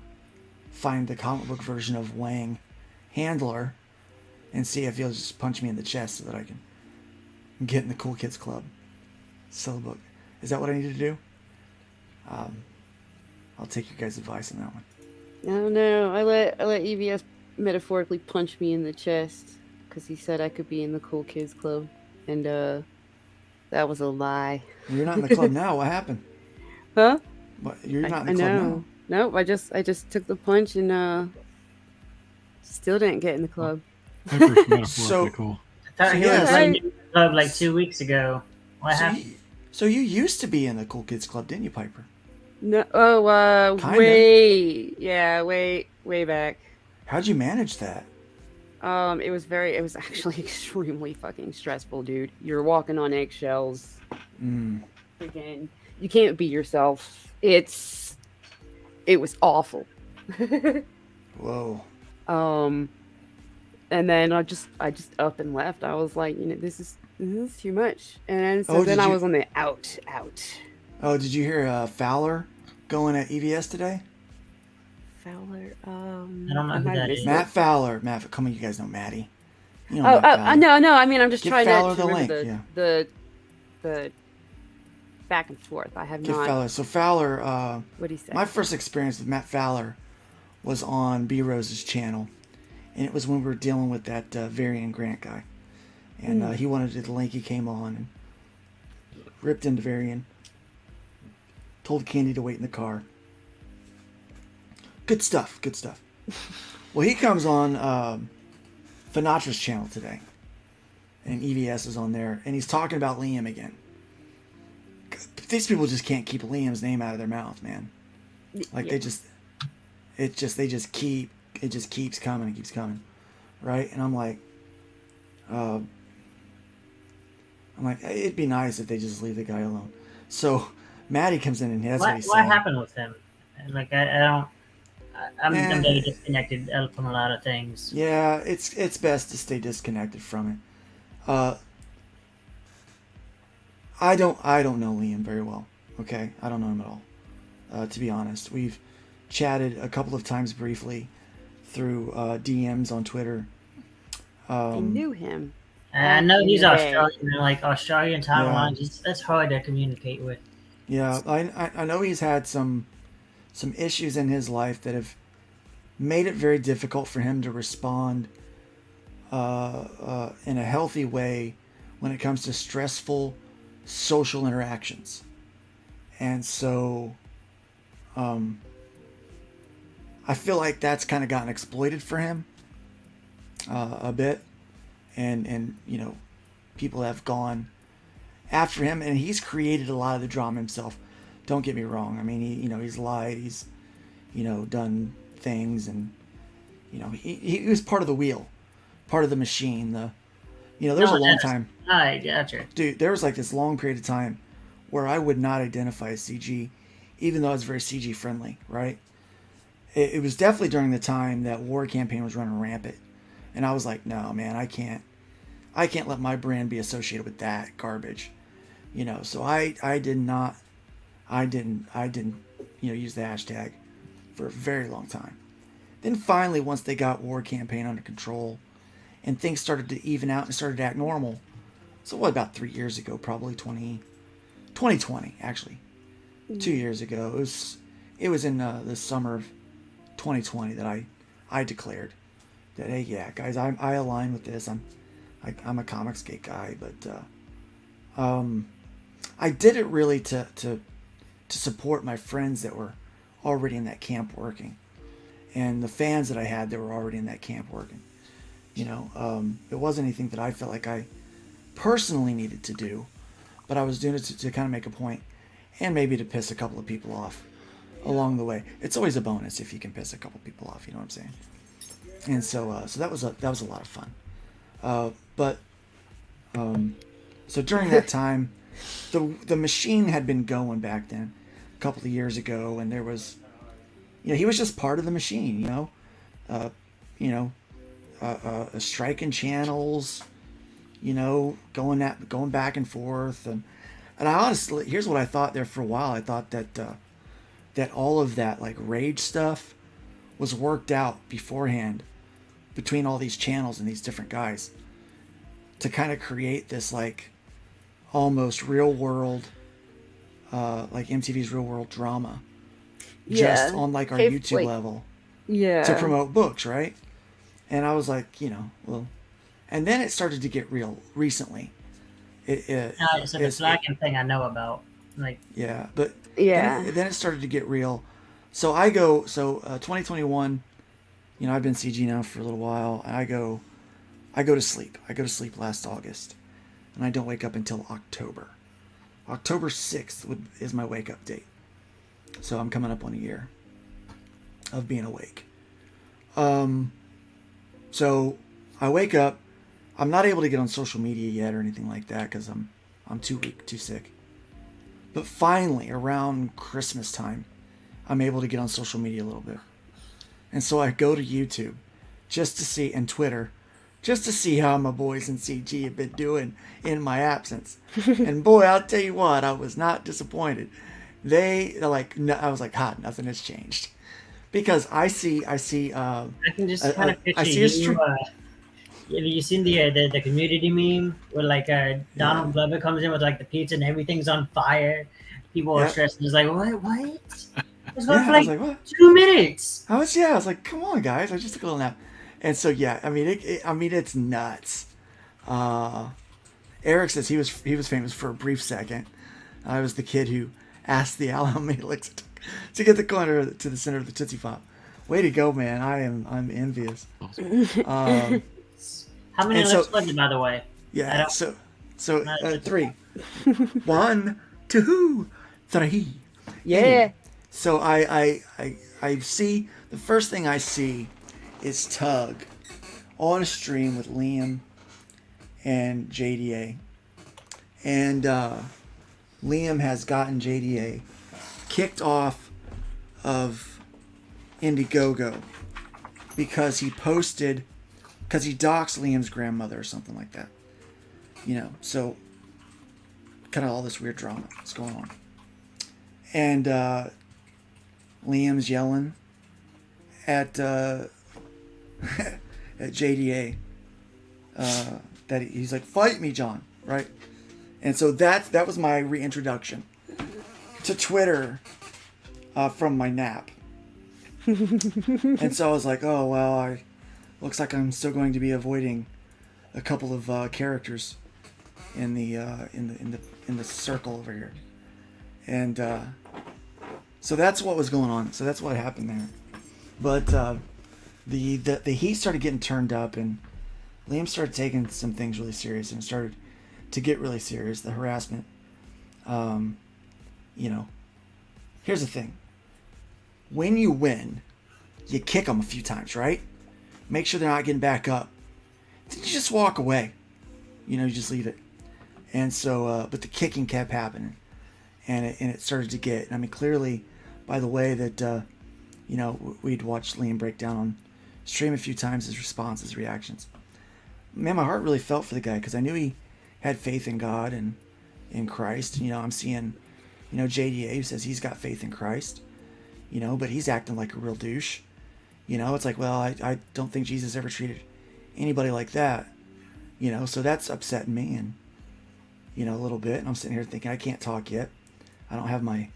comic book version of Wang Handler and see if he'll just punch me in the chest so that I can get in the cool kids club. Sell a book. Is that what I need to do? I'll take your guys' advice on that one. I don't know. I let EVS metaphorically punch me in the chest because he said I could be in the cool kids club, and that was a lie. You're not in the club now. What happened? Huh? What? You're not in the club now. Nope. I just took the punch and still didn't get in the club. Piper's metaphorically cool. I thought he was in the club like 2 weeks ago. What happened? So you used to be in the cool kids club, didn't you, Piper? No. Kinda. Way back. How'd you manage that? It was actually extremely fucking stressful, dude. You're walking on eggshells. Again, you can't be yourself. It was awful. Whoa. And then I just up and left. I was like, this is too much. And so then I was on the out. Oh, did you hear Fowler going at EVS today? Fowler. I don't know who that is. Matt Fowler. Come on, you guys know Matty. You know no. I mean, I'm just Give trying Fowler to the remember link, the back and forth. I have Give not. Fowler. So Fowler, What do you say? my first experience with Matt Fowler was on B Rose's channel, and it was when we were dealing with that Varian Grant guy, and he wanted the link. He came on and ripped into Varian, told Candy to wait in the car. Good stuff. Good stuff. Well, he comes on Finatra's channel today, and EVS is on there, and he's talking about Liam again. These people just can't keep Liam's name out of their mouth, man. Like they just keeps coming and keeps coming, right? And I'm like, it'd be nice if they just leave the guy alone. So Maddie comes in and that's what he's saying. What happened with him? Like I don't. I'm very disconnected from a lot of things. Yeah, it's best to stay disconnected from it. I don't know Liam very well. Okay, I don't know him at all. To be honest, we've chatted a couple of times briefly through DMs on Twitter. I knew him. I know he's Australian, like Australian timelines. That's hard to communicate with. Yeah, I know he's had some issues in his life that have made it very difficult for him to respond in a healthy way when it comes to stressful social interactions. And so I feel like that's kind of gotten exploited for him a bit, and you know, people have gone after him, and he's created a lot of the drama himself. Don't get me wrong. I mean, he's lied, he's done things, and he was part of the wheel, part of the machine. There's a long time. I gotcha. Dude, there was like this long period of time where I would not identify as CG, even though I was very CG friendly, right? It was definitely during the time that War Campaign was running rampant, and I was like, no, man, I can't let my brand be associated with that garbage, So I didn't use the hashtag for a very long time. Then finally, once they got War Campaign under control, and things started to even out and started to act normal. So what, about 3 years ago, probably 2020, actually. 2 years ago. It was in the summer of 2020 that I declared that, hey, yeah, guys, I align with this. I'm a Comicsgate guy, but I did it really to support my friends that were already in that camp working, and the fans that I had that were already in that camp working. It wasn't anything that I felt like I personally needed to do, but I was doing it to kind of make a point, and maybe to piss a couple of people off along the way. It's always a bonus if you can piss a couple of people off. You know what I'm saying? And so that was a lot of fun. So during that time, the machine had been going back then, a couple of years ago, and there was, he was just part of the machine. Striking channels, going back and forth, and I honestly, here's what I thought there for a while. I thought that all of that like rage stuff was worked out beforehand between all these channels and these different guys to kind of create this like almost real world, like MTV's Real World Drama, just on like our YouTube level, to promote books, right? And I was like, well, and then it started to get real recently. It's a slacking thing I know about. Like, yeah, but then it started to get real. So 2021, I've been CG now for a little while, and I go to sleep. I go to sleep last August, and I don't wake up until October. October 6th is my wake up date. So I'm coming up on a year of being awake. So I wake up. I'm not able to get on social media yet or anything like that because I'm too weak, too sick. But finally, around Christmas time, I'm able to get on social media a little bit. And so I go to YouTube just to see, and Twitter, just to see how my boys in CG have been doing in my absence. And boy, I'll tell you what, I was not disappointed. I was like, nothing has changed. Because I see. I can just kind of picture you Have you seen the community meme where like Donald Glover comes in with like the pizza and everything's on fire? People are stressed. It's like what? It's going for I was like, like, what? 2 minutes. I was like, come on, guys, I just took a little nap. And so yeah, I mean, it's nuts. Eric says he was famous for a brief second. I was the kid who asked the Alamo licks to get the corner to the center of the Tootsie Pop. Way to go, man! I'm envious. How many licks was it, by the way? Yeah, so 3. 1, 2, 3. Yeah. Anyway, so I see, the first thing I see is Tug on a stream with Liam and JDA. And Liam has gotten JDA kicked off of Indiegogo because he doxed Liam's grandmother or something like that. You know, so kind of all this weird drama that's going on. And Liam's yelling at at JDA that he's like, fight me, John, right? And so that was my reintroduction to Twitter from my nap. And so I was like, oh well, looks like I'm still going to be avoiding a couple of characters in the circle over here. And so that's what was going on. So that's what happened there. But the heat started getting turned up, and Liam started taking some things really serious, and it started to get really serious. The harassment. You know, here's the thing. When you win, you kick them a few times, right? Make sure they're not getting back up. Then you just walk away. You know, you just leave it. And so, but the kicking kept happening, and it started to get. I mean, clearly, by the way that you know, we'd watched Liam break down on stream a few times, his response, his reactions. Man, my heart really felt for the guy because I knew he had faith in God and in Christ. You know, I'm seeing, you know, JDA who says he's got faith in Christ. You know, but he's acting like a real douche. You know, it's like, well, I don't think Jesus ever treated anybody like that. You know, so that's upsetting me, and you know, a little bit. And I'm sitting here thinking I can't talk yet. I don't have my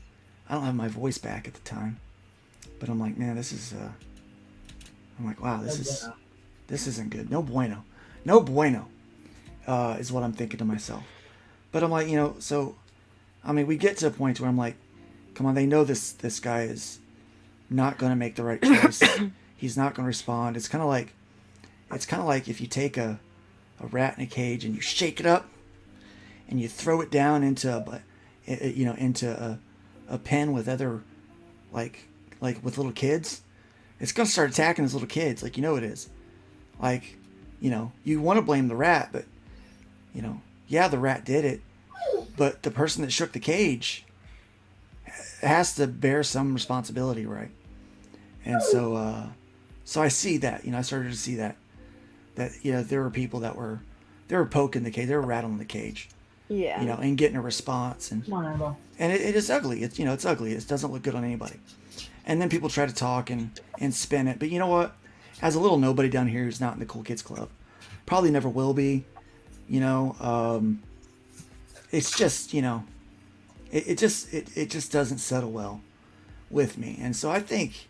voice back at the time. But I'm like, man, this is I'm like, wow, this isn't good. No bueno. No bueno. Is what I'm thinking to myself. But I'm like, you know, so I mean, we get to a point where I'm like, come on, they know this guy is not going to make the right choice. He's not going to respond. It's kind of like if you take a rat in a cage and you shake it up and you throw it down into a pen with other like with little kids. It's going to start attacking those little kids, like, you know it is. Like, you know, you want to blame the rat, but you know, yeah, the rat did it, but the person that shook the cage has to bear some responsibility, right? And so I see that, you know, I started to see that you know, there were people that were poking the cage, they were rattling the cage, yeah, you know, and getting a response, and it is ugly. It's, you know, it's ugly. It doesn't look good on anybody. And then people try to talk and spin it, but you know what? As a little nobody down here who's not in the Cool Kids Club, probably never will be, you know. It's just, you know, it just doesn't settle well with me. And so I think,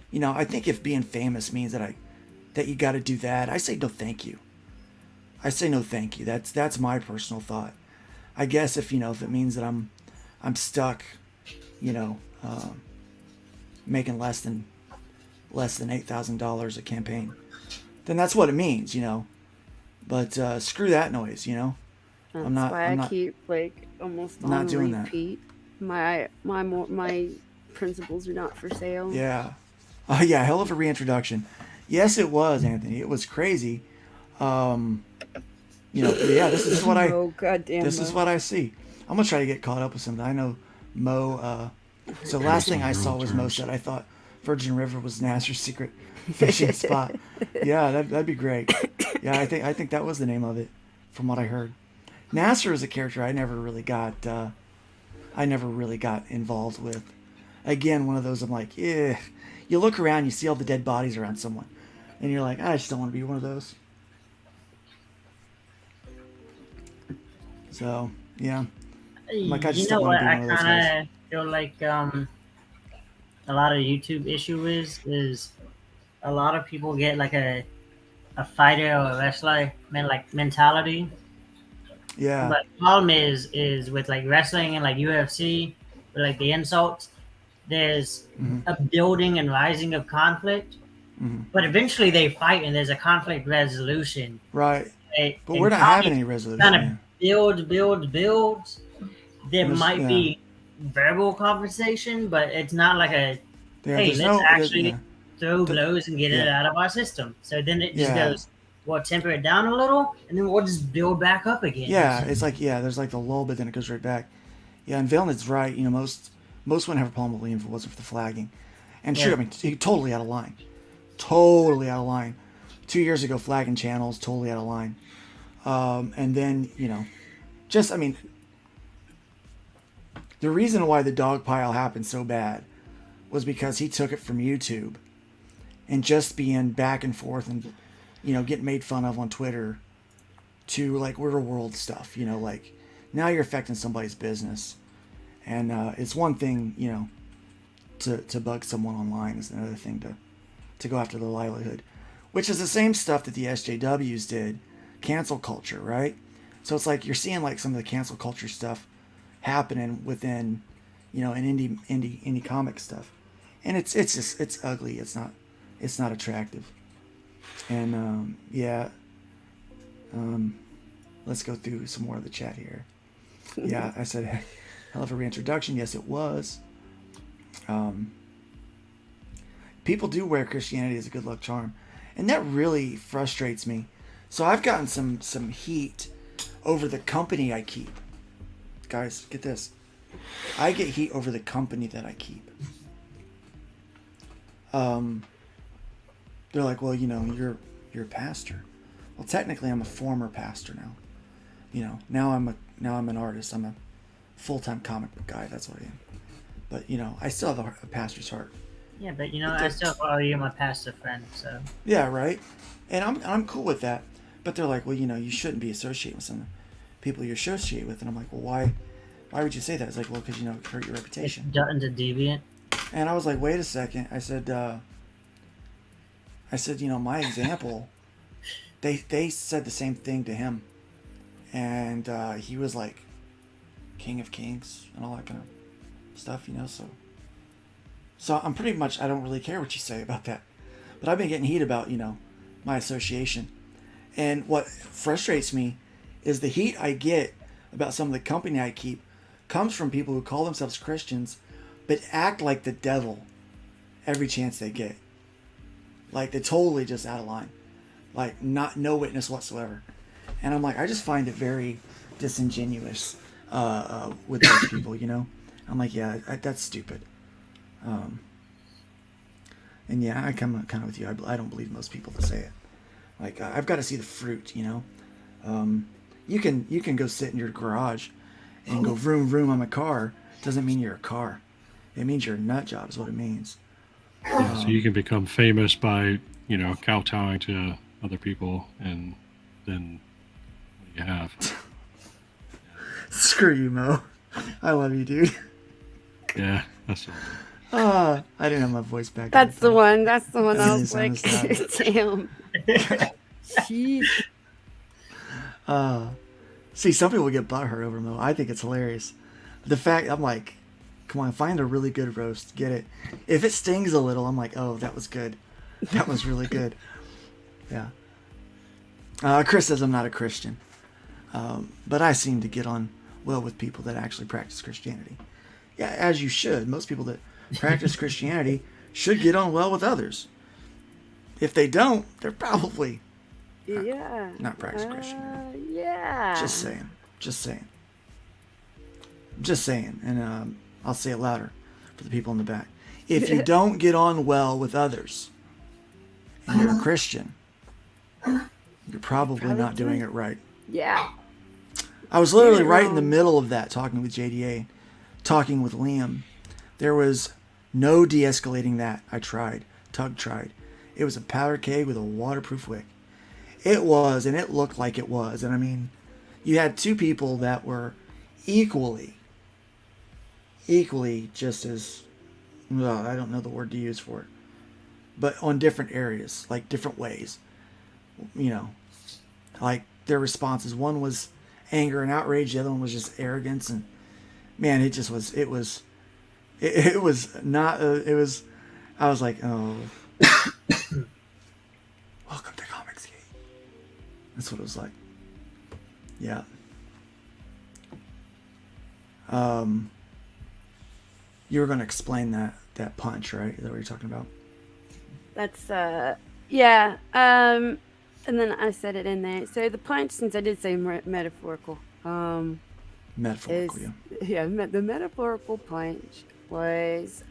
you know, if being famous means that you got to do that, I say no thank you. I say no thank you. That's my personal thought. I guess if, you know, if it means that I'm stuck, you know, making less than $8,000 a campaign, then that's what it means, you know. But screw that noise, you know. That's why I keep like almost on not doing repeat. That. My principles are not for sale. Yeah. Yeah, hell of a reintroduction. Yes, it was, Anthony. It was crazy. You know, yeah, this is what is what I see. I'm gonna try to get caught up with something. I know Mo. So last thing I saw was Mo said I thought Virgin River was Nasser's secret fishing spot. Yeah, that'd be great. Yeah, I think that was the name of it, from what I heard. Nasser is a character I never really got involved with. Again, one of those I'm like, yeah. You look around, you see all the dead bodies around someone, and you're like, I just don't want to be one of those. So yeah, I'm like, I You just know don't want what? to be I one of those guys. kind of feel like a lot of YouTube issue is a lot of people get like a fighter or a wrestler mentality. Yeah. But problem is with like wrestling and like UFC, with like the insults, there's Mm-hmm. a building and rising of conflict. Mm-hmm. But eventually they fight and there's a conflict resolution. Right. But we're And not having comics any resolution. kind of Yeah. builds. There might Yeah. be verbal conversation, but it's not like a Yeah. hey, There's let's no. actually Yeah. throw blows and get it Yeah. out of our system. So then it just Yeah. goes, we'll temper it down a little, and then we'll just build back up again. Yeah. It's like there's like the lull, but then it goes right back. Yeah. And Valen's right. most wouldn't have a problem with Liam if it wasn't for the flagging. And sure, Yeah. I mean, he totally out of line. Totally out of line. 2 years ago, flagging channels, totally out of line. And then, just, I mean, the reason why the dog pile happened so bad was because he took it from YouTube and just being back and forth and, getting made fun of on Twitter to like real world stuff, like now you're affecting somebody's business. And it's one thing, to bug someone online is another thing to go after their livelihood, which is the same stuff that the SJWs did, cancel culture, right? So it's like you're seeing like some of the cancel culture stuff happening within, an indie comic stuff, and it's just it's ugly. It's not attractive. And let's go through some more of the chat here. Yeah, I said hell of a reintroduction. Yes, it was. People do wear Christianity as a good luck charm, and that really frustrates me. So I've gotten some heat over the company I keep. Guys, get this. I get heat over the company that I keep. They're like, well, you're a pastor. Well, technically, I'm a former pastor now. Now I'm an artist. I'm a full-time comic book guy. That's what I am. But I still have a pastor's heart. Yeah, but I still follow you, my pastor friend. So yeah, right. And I'm cool with that. But they're like, well, you shouldn't be associated with some of the people you associate with. And I'm like, well, why would you say that? It's like, well, because it hurt your reputation. Dutton's a deviant. And I was like, wait a second. I said, my example. They said the same thing to him, and he was like, King of Kings and all that kind of stuff, So I'm pretty much, I don't really care what you say about that. But I've been getting heat about, my association. And what frustrates me is the heat I get about some of the company I keep comes from people who call themselves Christians, but act like the devil every chance they get. Like they're totally just out of line. Like no witness whatsoever. And I'm like, I just find it very disingenuous with those people, I'm like, yeah, that's stupid. And yeah, I come kind of with you. I don't believe most people that say it. Like I've got to see the fruit, You can go sit in your garage and go vroom vroom on my car. Doesn't mean you're a car. It means you're a nut job is what it means. So you can become famous by kowtowing to other people, and then what do you have? Screw you, Mo. I love you, dude. Yeah, that's. I didn't have my voice back. That's the one. That's the one. That I was like, damn. Jeez. See, some people get butthurt over Mo. I think it's hilarious. The fact I'm like, come on, find a really good roast, get it. If it stings a little, I'm like, oh, that was good. That was really good. Yeah. Chris says I'm not a Christian, but I seem to get on well with people that actually practice Christianity. Yeah, as you should. Most people that practice Christianity should get on well with others. If they don't, they're probably not practicing Christianity. Yeah. Just saying. And I'll say it louder for the people in the back. If you don't get on well with others and you're a Christian, you're probably not doing it right. Yeah. I was literally right in the middle of that, talking with JDA, talking with Liam. There was no de-escalating that. I tried. Tug tried. It was a powder keg with a waterproof wick. It was, and it looked like it was. And I mean, you had two people that were equally just as, well, I don't know the word to use for it, but on different areas, like different ways, you know, like their responses. One was anger and outrage. The other one was just arrogance. And man, I was like, oh, welcome to Comics Gate. That's what it was like. Yeah. You were going to explain that punch, right? Is that what you're talking about? That's yeah. And then I said it in there. So the punch, since I did say metaphorical, metaphorical, the metaphorical punch was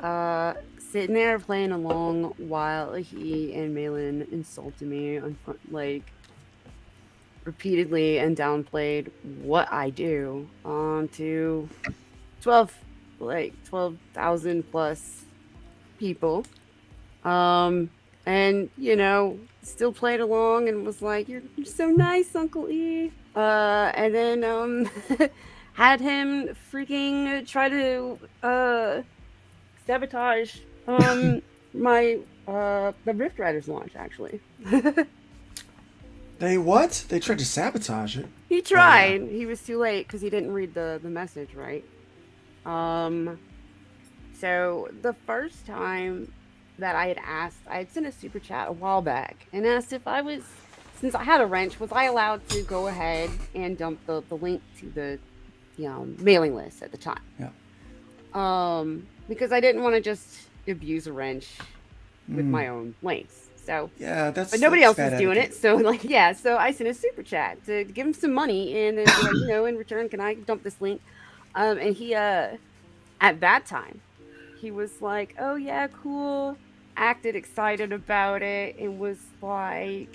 sitting there playing along while he and Malin insulted me like repeatedly and downplayed what I do to 12,000 plus people. And you know, still played along and was like, you're so nice, Uncle E. And then had him freaking try to sabotage my the Rift Riders launch, actually. They what? They tried to sabotage it. He tried. Oh, yeah. He was too late because he didn't read the message right. So the first time that I had sent a super chat a while back and asked if since I had a wrench, was I allowed to go ahead and dump the link to the mailing list at the time? Yeah. Because I didn't want to just abuse a wrench with my own links. So yeah, but nobody else was doing it. So so I sent a super chat to give him some money and then in return, can I dump this link? And he at that time he was like, oh yeah, cool, acted excited about it and was like,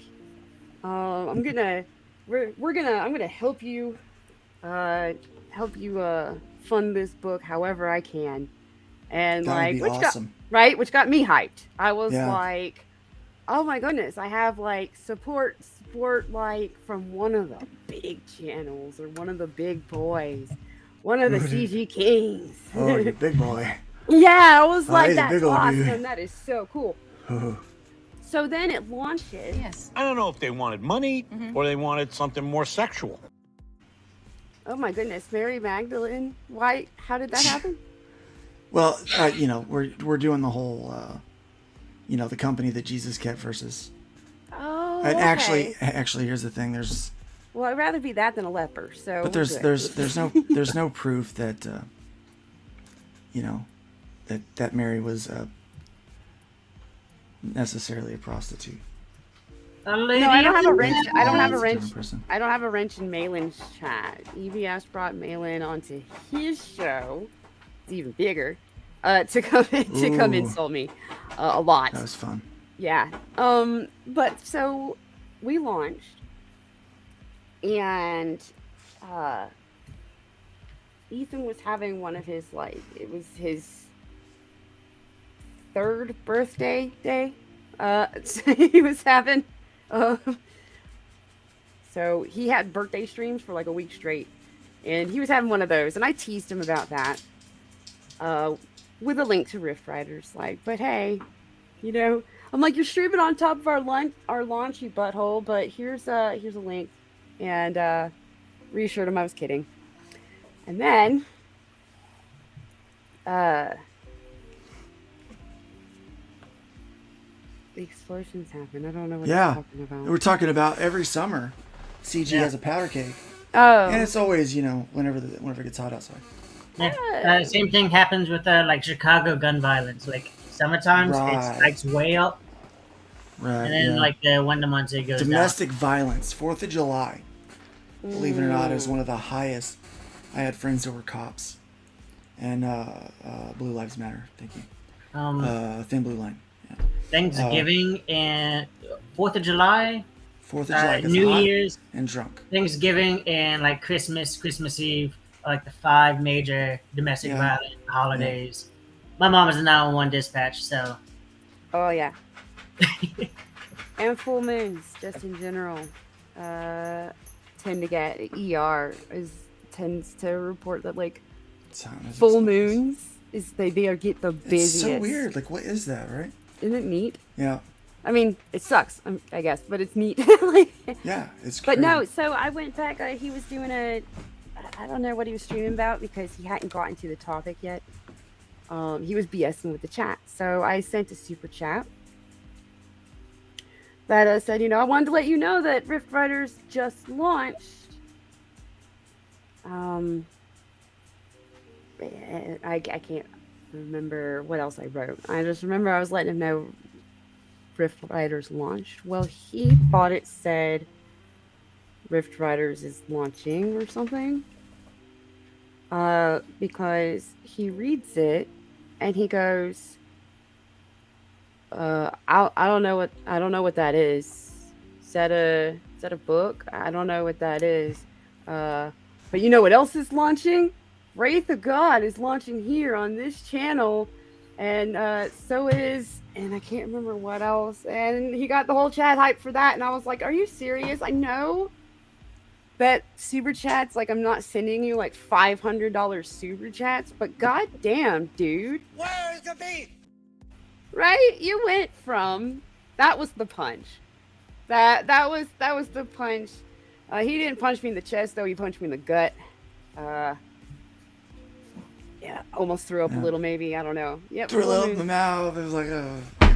I'm gonna help you fund this book however I can. And that'd like awesome. which got me hyped. I was like, oh my goodness, I have like support like from one of the big channels or one of the big boys, one of the CG Kings. Oh, you big boy. Yeah, I was like, that's awesome. Dude. That is so cool. So then it launches. Yes. I don't know if they wanted money or they wanted something more sexual. Oh my goodness, Mary Magdalene. Why? How did that happen? Well, we're doing the whole, the company that Jesus kept versus. Oh. And okay. actually, here's the thing. Well, I'd rather be that than a leper. So. But there's no proof that that Mary was necessarily a prostitute. No, I don't have a wrench. I don't have a wrench. I don't have a wrench in Malin's chat. EBS brought Malin onto his show. It's even bigger. To come insult me a lot. That was fun. Yeah. But so we launched, and Ethan was having one of his it was his 3rd birthday day. He was having. So he had birthday streams for like a week straight, and he was having one of those, and I teased him about that. With a link to Rift Riders, but hey, I'm like, you're streaming on top of our launch, you butthole, but here's a link, and reassured him I was kidding. And then the explosions happen. I don't know what I'm talking about. We're talking about every summer CG has a powder cake. Oh. And it's always, whenever it gets hot outside. Yeah. Same thing happens with Chicago gun violence. Like summertime, it spikes way up. Right. And then when the months it goes domestic down. violence, 4th of July. Believe it or not, is one of the highest. I had friends that were cops. And Blue Lives Matter. Thank you. Thin Blue Line. Yeah. Thanksgiving and 4th of July. 4th of July. New Year's and drunk. Thanksgiving and Christmas Eve. Like the 5 major domestic violence holidays. Yeah. My mom is a 911 dispatch, so. Oh yeah. And full moons, just in general. tend to get tends to report that like Time is full expensive. moons they get the It's busiest. so weird. Like, what is that, right? Isn't it neat? Yeah. I mean, it sucks, I guess, but it's neat. Like, Yeah, it's but crazy. no, so I went back. He was doing I don't know what he was streaming about because he hadn't gotten to the topic yet. He was BSing with the chat. So I sent a super chat that said, I wanted to let you know that Rift Riders just launched. I can't remember what else I wrote. I just remember I was letting him know Rift Riders launched. Well, he thought it said Rift Riders is launching or something. Because he reads it and he goes, I don't know what that is. Is that a book? I don't know what that is. But you know what else is launching? Wraith of God is launching here on this channel, and so is, and I can't remember what else. And he got the whole chat hyped for that, and I was like, "Are you serious? I know that super chats, like, I'm not sending you like $500 super chats, but goddamn, dude, Where's the beef? Right? You went from that was the punch. That was the punch. He didn't punch me in the chest though. He punched me in the gut. Yeah, almost threw up a little, maybe. I don't know. Yep. Threw up in the mouth. It was like,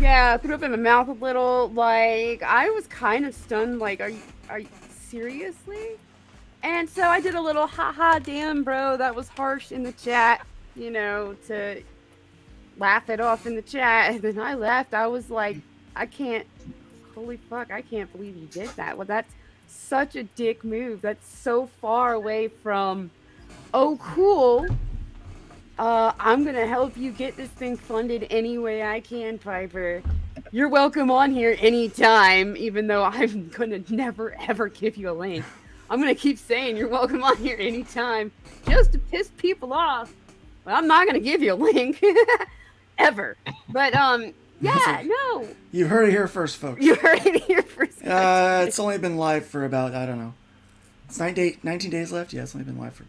yeah, threw up in my mouth a little. Like, I was kind of stunned. Like, are you seriously? And so I did a little haha, damn, bro, that was harsh in the chat, to laugh it off in the chat. And then I left. I was like, holy fuck, I can't believe you did that. Well, that's such a dick move. That's so far away from, oh, cool. I'm going to help you get this thing funded any way I can, Piper. You're welcome on here anytime, even though I'm going to never, ever give you a link. I'm going to keep saying you're welcome on here anytime just to piss people off. But I'm not going to give you a link. Ever. But, yeah, no. You heard it here first, folks. You heard it here first. It's only been live for about, I don't know. It's 19 days left? Yeah, it's only been live for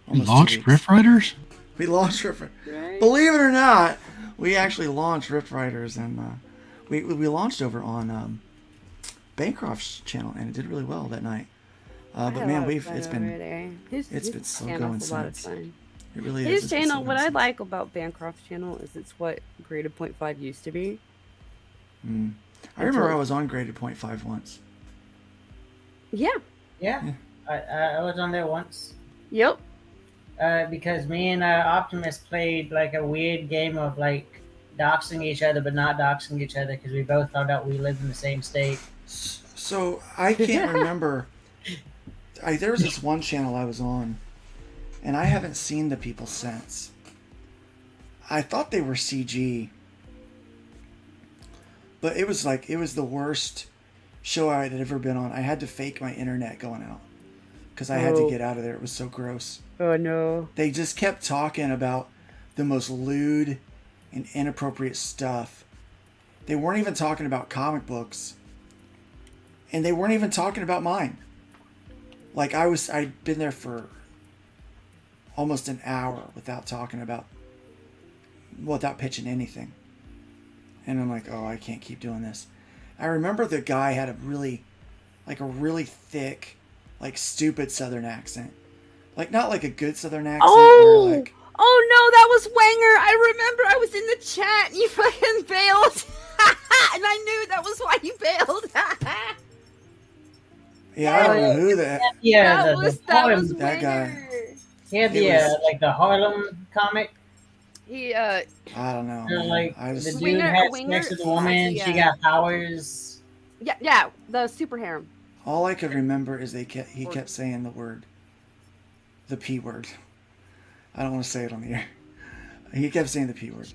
almost 2 launched weeks. Rift Riders? We launched Rift Riders. Right? Believe it or not, we actually launched Rift Riders, and we launched over on Bancroft's channel, and it did really well that night. But man, it's been so going since. It really is. His channel, what I like about Bancroft's channel is it's what Graded 0.5 used to be. I remember I was on Graded 0.5 once. Yeah. I was on there once. Yep. Because me and Optimus played like a weird game of like doxing each other but not doxing each other because we both found out we lived in the same state. So I can't remember. There was this one channel I was on, and I haven't seen the people since. I thought they were CG, but it was the worst show I had ever been on. I had to fake my internet going out because I had to get out of there. It was so gross. Oh no. They just kept talking about the most lewd and inappropriate stuff. They weren't even talking about comic books. And they weren't even talking about mine. Like I'd been there for almost an hour without pitching anything. And I'm like, oh, I can't keep doing this. I remember the guy had a really thick, like stupid Southern accent. Like not like a good Southern accent. Oh! Or like, oh no, that was Wanger. I remember I was in the chat and you fucking bailed. And I knew that was why you bailed. yeah, I don't know who that. Yeah, that was that guy. He had like the Harlem comic. He I don't know. Like I the just, dude had sex with the woman. She got powers. Yeah, the super harem. all I could remember is he kept saying the P word. I don't want to say it on the air. He kept saying the P word.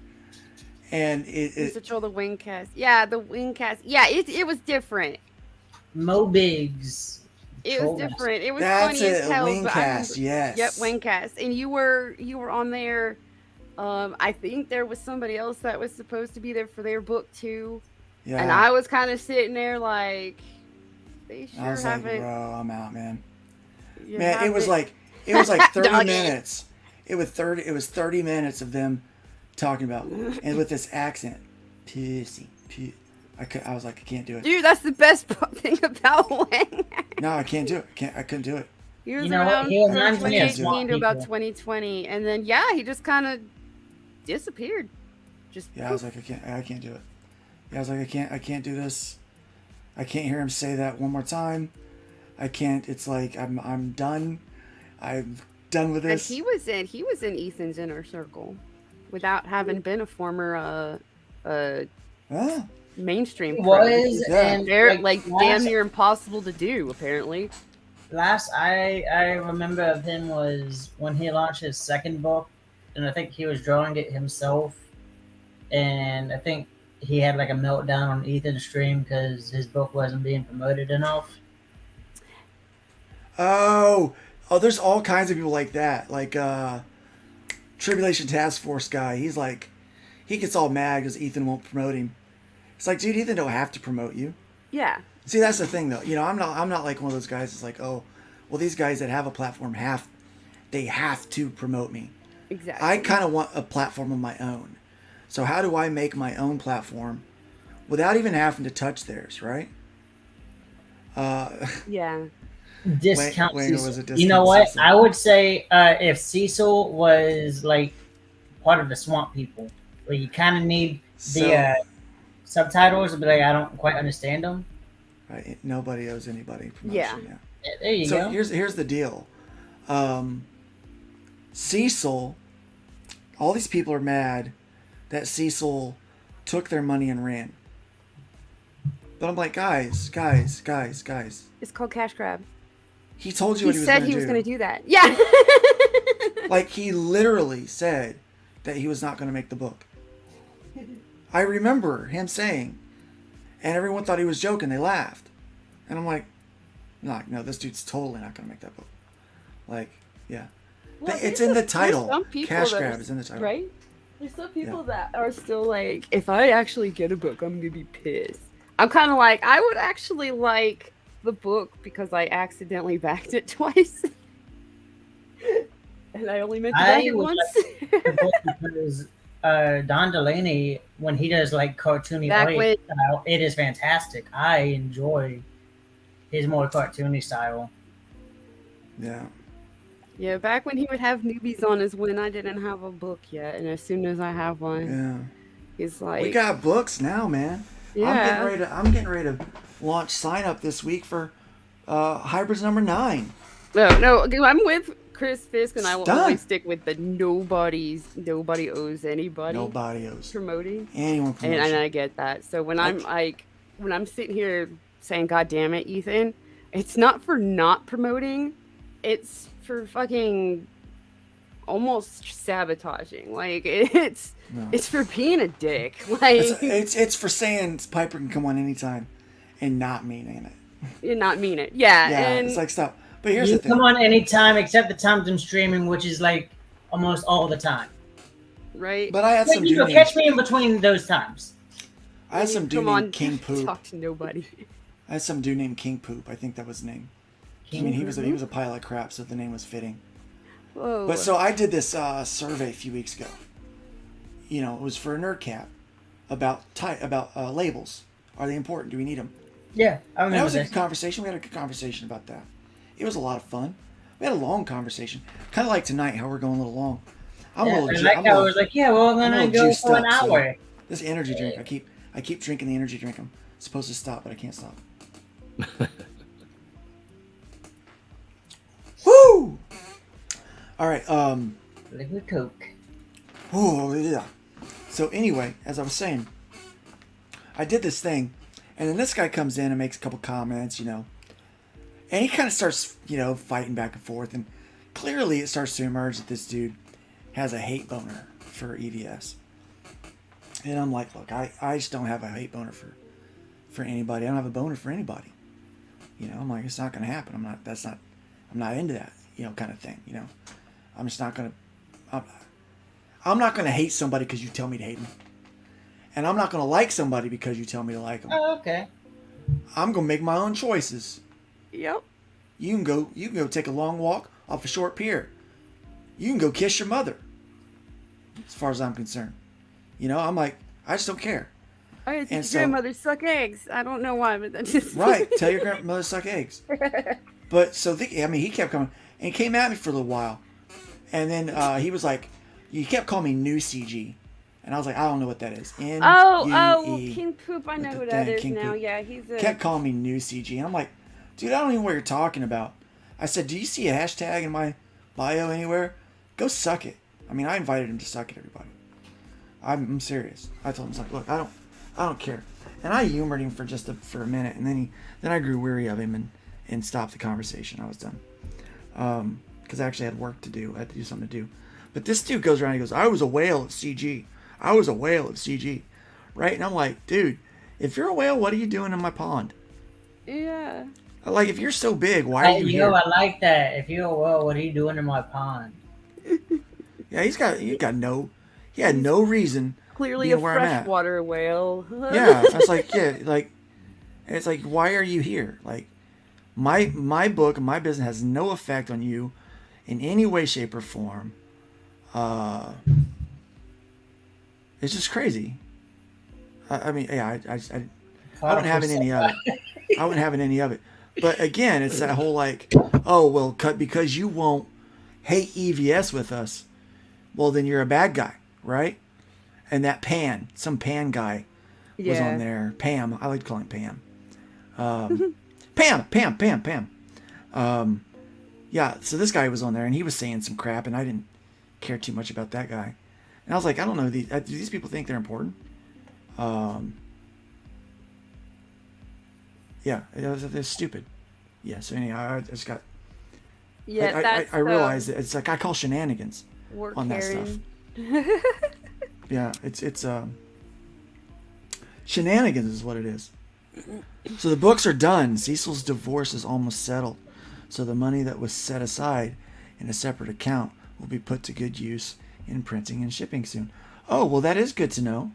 And it to troll the wing cast. Yeah, the wing cast. Yeah, it was different. Mo Biggs. It was different. It was That's funny as hell. Wingcast, yes. Yep, Wingcast. And you were on there. I think there was somebody else that was supposed to be there for their book too. Yeah. And I was kind of sitting there like, they sure I was haven't. like, bro, I'm out, man. Man, it was like 30 minutes. It was 30 minutes of them talking about, and with this accent, pussy. I was like, I can't do it. Dude, that's the best thing about Wang. No, I can't do it. I couldn't do it. He was You know what? around He from reminds me of 2018 to about people. 2020, and then he just kind of disappeared. Just Yeah, I was like, I can't do it. Yeah, I was like, I can't do this. I can't hear him say that one more time. I can't. It's like I'm done. I'm done with this. And he was in Ethan's inner circle, without having been a former mainstream. He pro. was, and they're like damn near impossible to do, apparently. Last I remember of him was when he launched his second book, and I think he was drawing it himself, and I think he had like a meltdown on Ethan's stream because his book wasn't being promoted enough. Oh, there's all kinds of people like that. Like Tribulation Task Force guy. He's like, he gets all mad because Ethan won't promote him. It's like, dude, Ethan don't have to promote you. Yeah. See, that's the thing, though. You know, I'm not like one of those guys that's like, oh, well, these guys that have a platform have to promote me. Exactly. I kind of want a platform of my own. So how do I make my own platform without even having to touch theirs, right? Yeah. Discount Wanger Cecil. was a discount You know what? Cecil. I would say if Cecil was like part of the Swamp People, where you kind of need the subtitles, but like I don't quite understand them. Right. Nobody owes anybody promotion. Yeah. There you go. So here's the deal. Cecil, all these people are mad that Cecil took their money and ran. But I'm like, guys. It's called cash grab. He told you He what he was said going to he do. was going to do that. Yeah. Like, he literally said that he was not going to make the book. I remember him saying, and everyone thought he was joking. They laughed. And I'm like, no, this dude's totally not going to make that book. Like, yeah. Well, It's in the there's title. some people Cash that grab are- is in the title. Right? There's some people that are still like, if I actually get a book, I'm going to be pissed. I'm kind of like, I would actually like the book because I accidentally backed it twice. And I only meant to back it would once. like the book because Don Delaney, when he does like cartoony Back art when- style, it is fantastic. I enjoy his more cartoony style. Yeah. Yeah, back when he would have newbies on is when I didn't have a book yet. And as soon as I have one, Yeah. he's like... We got books now, man. Yeah. I'm getting ready to launch sign up this week for Hybrids number 9. No, I'm with Chris Fisk, and I will Done. always stick with the nobody owes anybody. Nobody owes promoting anyone promotion. And I get that. So when I'm sitting here saying, "God damn it, Ethan," it's not for not promoting. It's for fucking almost sabotaging. Like it's for being a dick. Like it's for saying Piper can come on anytime and not meaning it. You not mean it. Yeah. Yeah, And it's like stop. But here's You the thing. come on anytime except the times I'm streaming, which is like almost all the time. right. But I had some You dude know, catch me in between those times. I had some dude Come named on, King Poop. talk to nobody. I had some dude named King Poop. I think that was his name. I mean, he was a pile of crap, so the name was fitting. Whoa. But so I did this survey a few weeks ago. You know, it was for a NerdCap about labels. Are they important? Do we need them? Yeah, I And that remember was a this. good conversation. We had a good conversation about that. It was a lot of fun. We had a long conversation, kind of like tonight, how we're going a little long. I'm a little. And that guy was like, "Yeah, we're I'm a gonna little go juiced for an up, so hour." this energy drink, I keep drinking the energy drink. I'm supposed to stop, but I can't stop. Woo! All right. Liquid Coke. Oh yeah. So anyway, as I was saying, I did this thing, and then this guy comes in and makes a couple comments, you know, and he kind of starts, you know, fighting back and forth, and clearly it starts to emerge that this dude has a hate boner for EVS. And I'm like, look, I just don't have a hate boner for anybody. I don't have a boner for anybody. You know, I'm like, it's not going to happen. I'm not into that, you know, kind of thing. You know, I'm just not going to, I'm not going to hate somebody because you tell me to hate them. And I'm not going to like somebody because you tell me to like them. Oh, okay. I'm going to make my own choices. Yep. You can go take a long walk off a short pier. You can go kiss your mother. As far as I'm concerned. I'm like, I just don't care. Oh, I think your grandmother suck eggs. I don't know why, but that's just... Right, tell your grandmother to suck eggs. But, he kept coming, and he came at me for a little while. And then he was like, you kept calling me New CG. And I was like, I don't know what that is. King Poop, I know who that is now. Poop. Yeah, he's a... Kept calling me New CG. And I'm like, dude, I don't even know what you're talking about. I said, do you see a hashtag in my bio anywhere? Go suck it. I mean, I invited him to suck it, everybody. I'm serious. I told him, I was like, look, I don't care. And I humored him for a minute, and then I grew weary of him and stopped the conversation. I was done. Because I actually had work to do. I had to do something to do. But this dude goes around and he goes, I was a whale of CG. I was a whale of CG. Right? And I'm like, dude, if you're a whale, what are you doing in my pond? Yeah. Like, if you're so big, why are you here? I like that. If you're a whale, what are you doing in my pond? Yeah, he had no reason. Clearly a freshwater whale. Yeah, it's like, it's like, why are you here? Like, my book and my business has no effect on you in any way, shape, or form. It's just crazy. I mean, yeah, I wouldn't have any of it. I wouldn't have any of it. But again, it's that whole like, oh, well, because you won't hate EVS with us, well, then you're a bad guy, right? And that some Pan guy was on there. Pam. I like calling Pam. Pam. Yeah, so this guy was on there, and he was saying some crap, and I didn't care too much about that guy. And I was like, I don't know, do these people think they're important? Yeah, they're stupid. Yeah, so anyway, I just got... Yeah, I realized that it's like I call shenanigans on that stuff. Yeah, it's shenanigans is what it is. So the books are done. Cecil's divorce is almost settled. So the money that was set aside in a separate account will be put to good use in printing and shipping soon. Oh, well, that is good to know.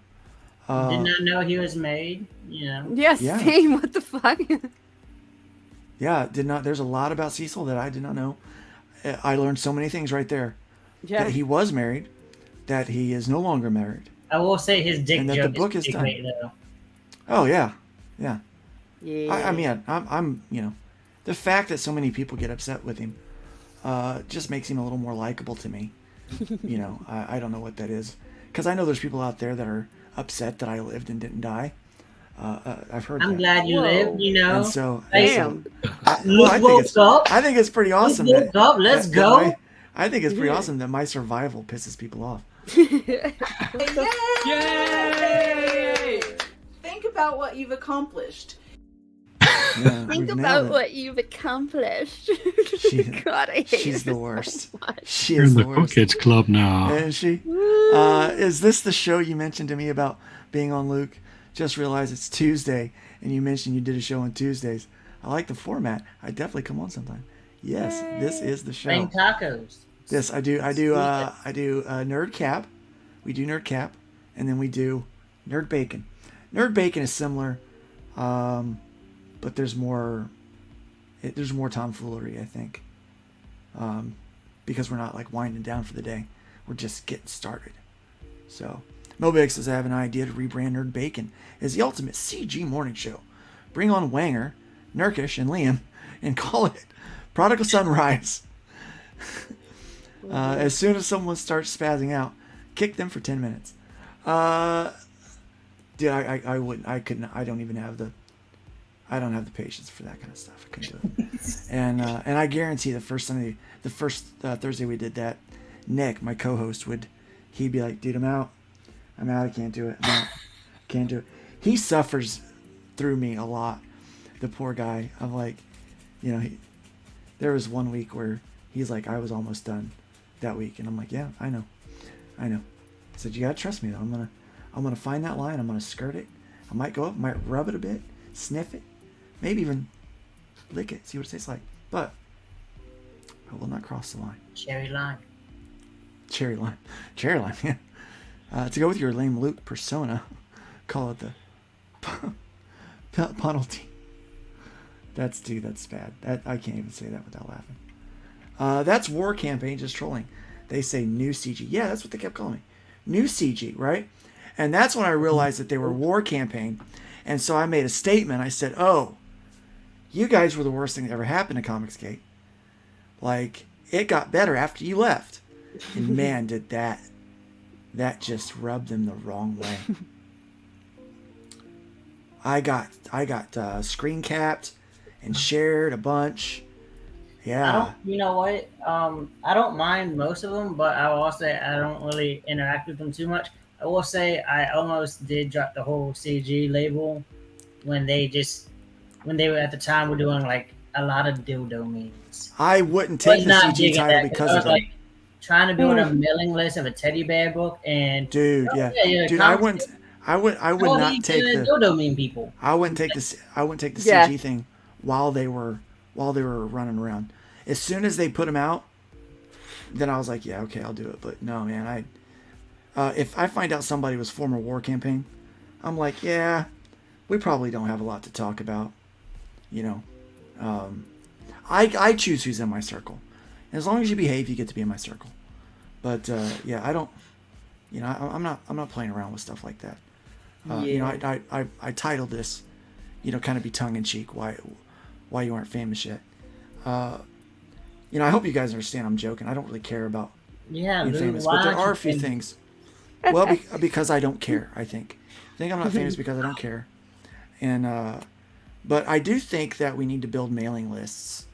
Did not know he was married, Yes, yeah. Same. What the fuck? Yeah, there's a lot about Cecil that I did not know. I learned so many things right there. Yeah. That he was married, that he is no longer married. I will say his dick and that joke the book is done. Great, though. Oh, yeah. Yeah. Yeah. I mean, I'm the fact that so many people get upset with him just makes him a little more likable to me. I don't know what that is. Because I know there's people out there that are upset that I lived and didn't die. I've heard I'm glad you lived, And so, damn. I think it's pretty awesome. Let's go. I think it's pretty awesome that my survival pisses people off. Yay! Think about what you've accomplished. Yeah, Think about what you've accomplished. God, I hate she's the worst. She You're is in the the Cool worst. Kids Club now. Isn't she? Is this the show you mentioned to me about being on, Luke? Just realized it's Tuesday, and you mentioned you did a show on Tuesdays. I like the format. I definitely come on sometime. Yes, this is the show. Bang tacos. Yes, I do NerdCap. We do NerdCap, and then we do Nerd Bacon. Nerd Bacon is similar, but there's more tomfoolery, I think, because we're not like winding down for the day. We're just getting started. So, Mobix says, I have an idea to rebrand Nerd Bacon as the ultimate CG morning show. Bring on Wanger, Nurkish, and Liam, and call it Prodigal Sunrise. As soon as someone starts spazzing out, kick them for 10 minutes. Dude, I wouldn't. I couldn't. I don't have the patience for that kind of stuff. I couldn't do it. And I guarantee the first Thursday we did that, Nick, my co-host, he'd be like, dude, I'm out. I can't do it. Can't do it. He suffers through me a lot. The poor guy. I'm like, there was one week where he's like, I was almost done that week, and I'm like, yeah, I know. I said, you gotta trust me though. I'm gonna find that line. I'm gonna skirt it. I might go up, might rub it a bit, sniff it, maybe even lick it, see what it tastes like. But I will not cross the line. Cherry lime. Yeah. To go with your lame Luke persona, call it the penalty. That's bad. That I can't even say that without laughing. That's War Campaign just trolling. They say new CG. Yeah, that's what they kept calling me. New CG, right? And that's when I realized that they were War Campaign. And so I made a statement. I said, oh, you guys were the worst thing that ever happened to Comicsgate. Like, it got better after you left. And man, did that just rubbed them the wrong way. I got screen capped and shared a bunch. Yeah. You know what? I don't mind most of them, but I will also say I don't really interact with them too much. I will say I almost did drop the whole CG label when they were at the time were doing like a lot of dildo memes. I wouldn't take the CG title because of like trying to build a mailing list of a teddy bear book and dude, dude, I would not take the dildo meme people. I wouldn't take the CG thing while they were running around. As soon as they put them out, then I was like, yeah, okay, I'll do it. But no, man, if I find out somebody was former War Campaign, I'm like, yeah, we probably don't have a lot to talk about. You know, I choose who's in my circle. And as long as you behave, you get to be in my circle. But yeah, I don't. You know, I'm not playing around with stuff like that. You know, I titled this, you know, kind of be tongue in cheek. Why you aren't famous yet? You know, I hope you guys understand. I'm joking. I don't really care about being famous, but there are a few things. Well, because I don't care. I think I'm not famous because I don't care. And but I do think that we need to build mailing lists.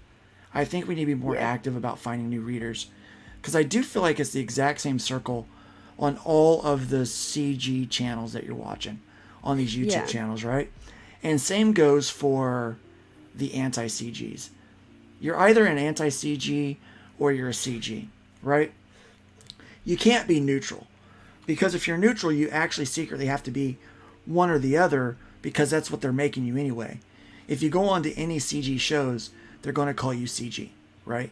I think we need to be more active about finding new readers, because I do feel like it's the exact same circle on all of the CG channels that you're watching on these YouTube channels, right? And same goes for the anti-CGs. You're either an anti-CG or you're a CG, right? You can't be neutral, because if you're neutral, you actually secretly have to be one or the other, because that's what they're making you anyway. If you go on to any CG shows, they're going to call you CG, right?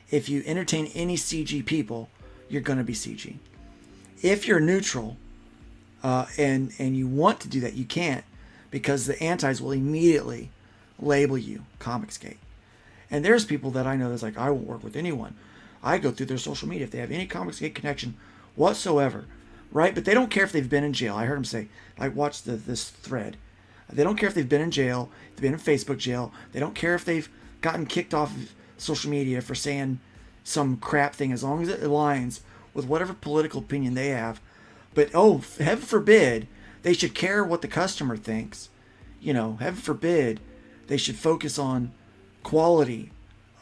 If you entertain any CG people, you're going to be CG. If you're neutral and you want to do that, you can't, because the antis will immediately label you Comicsgate. And there's people that I know that's like, I won't work with anyone. I go through their social media if they have any Comicsgate connection whatsoever, right? But they don't care if they've been in jail. I heard them say, like, watch this thread. They don't care if they've been in jail, they've been in Facebook jail. They don't care if they've gotten kicked off of social media for saying some crap thing, as long as it aligns with whatever political opinion they have. But, oh, heaven forbid, they should care what the customer thinks. You know, heaven forbid, they should focus on quality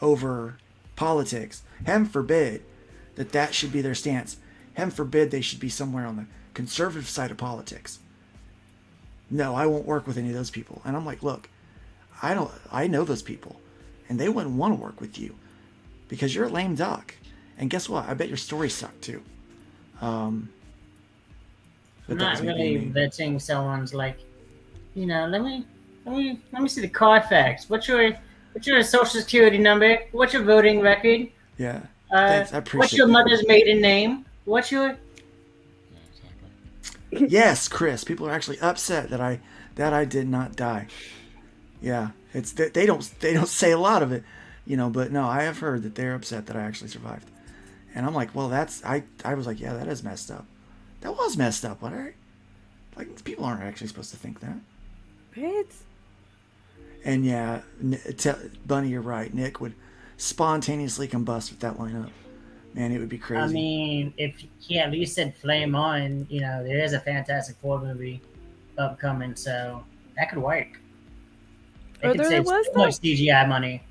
over politics. Heaven forbid that should be their stance. Heaven forbid they should be somewhere on the conservative side of politics. No, I won't work with any of those people. And I'm like, look, I know those people, and they wouldn't want to work with you because you're a lame duck. And guess what? I bet your stories suck too. I'm not really vetting someone's, like, you know, let me see the Carfax. What's your social security number? What's your voting record? Yeah. Thanks. I appreciate what's your mother's maiden name? What's your Yes, Chris. People are actually upset that I did not die. Yeah, it's they don't say a lot of it, you know, but no, I have heard that they're upset that I actually survived. And I'm like, well, I was like, yeah, that is messed up. That was messed up, right? Like, people aren't actually supposed to think that. What? And yeah, Bunny, you're right. Nick would spontaneously combust with that lineup. Man, it would be crazy. I mean, if he at least said Flame On, you know, there is a Fantastic Four movie upcoming, so that could work. They could save so much CGI money.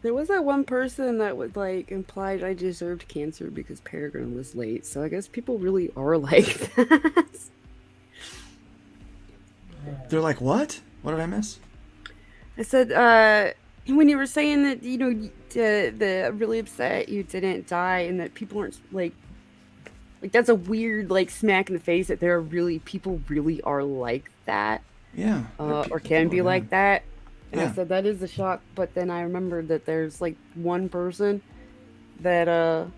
There was that one person that would, like, implied I deserved cancer because Peregrine was late, so I guess people really are like that. They're like, what? What did I miss? I said, when you were saying that, you know, the really upset you didn't die, and that people aren't like that's a weird, like, smack in the face that there are people really are like that. Yeah. Or can be like that. And Yeah. I said that is a shock, but then I remembered that there's, like, one person that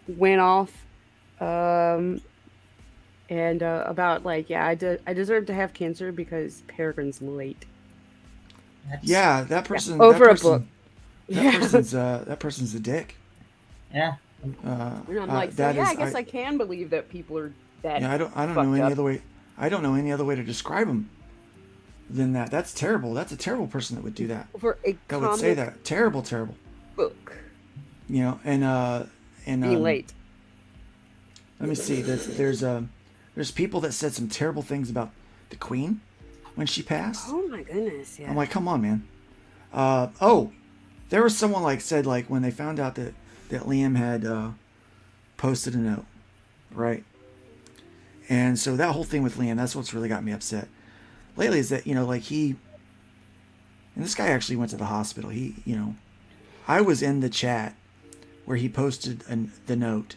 went off and about, like, yeah, I deserve to have cancer because Peregrine's late. Yeah, that person over that a person, book. That person's a dick. Yeah. And I'm like, so that yeah, is- I guess I can believe that people are that. Yeah, I don't know fucked any up. other way. I don't know any other way to describe them than that. That's terrible. That's a terrible person that would do that. For a That would say comic that. Terrible, terrible. book. You know, and Being late. Let me see. There's people that said some terrible things about the Queen when she passed. Oh my goodness, yeah. I'm like, come on, man. There was someone like said like when they found out that Liam had posted a note, right? And so that whole thing with Liam, that's what's really got me upset lately is that, you know, like and this guy actually went to the hospital. I was in the chat where he posted the note,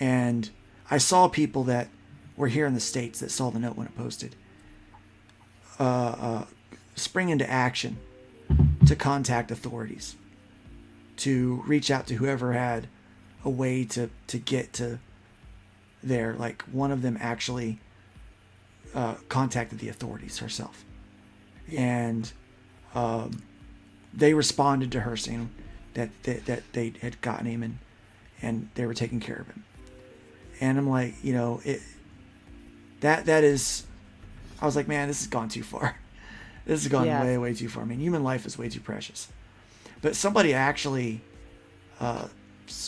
and I saw people that were here in the States that saw the note when it posted spring into action to contact authorities, to reach out to whoever had a way to get to there. Like one of them actually contacted the authorities herself, and they responded to her saying that they had gotten him and they were taking care of him. And I'm like, you know, that is, I was like, man, this has gone too far. This has gone way too far. I mean, human life is way too precious. But somebody actually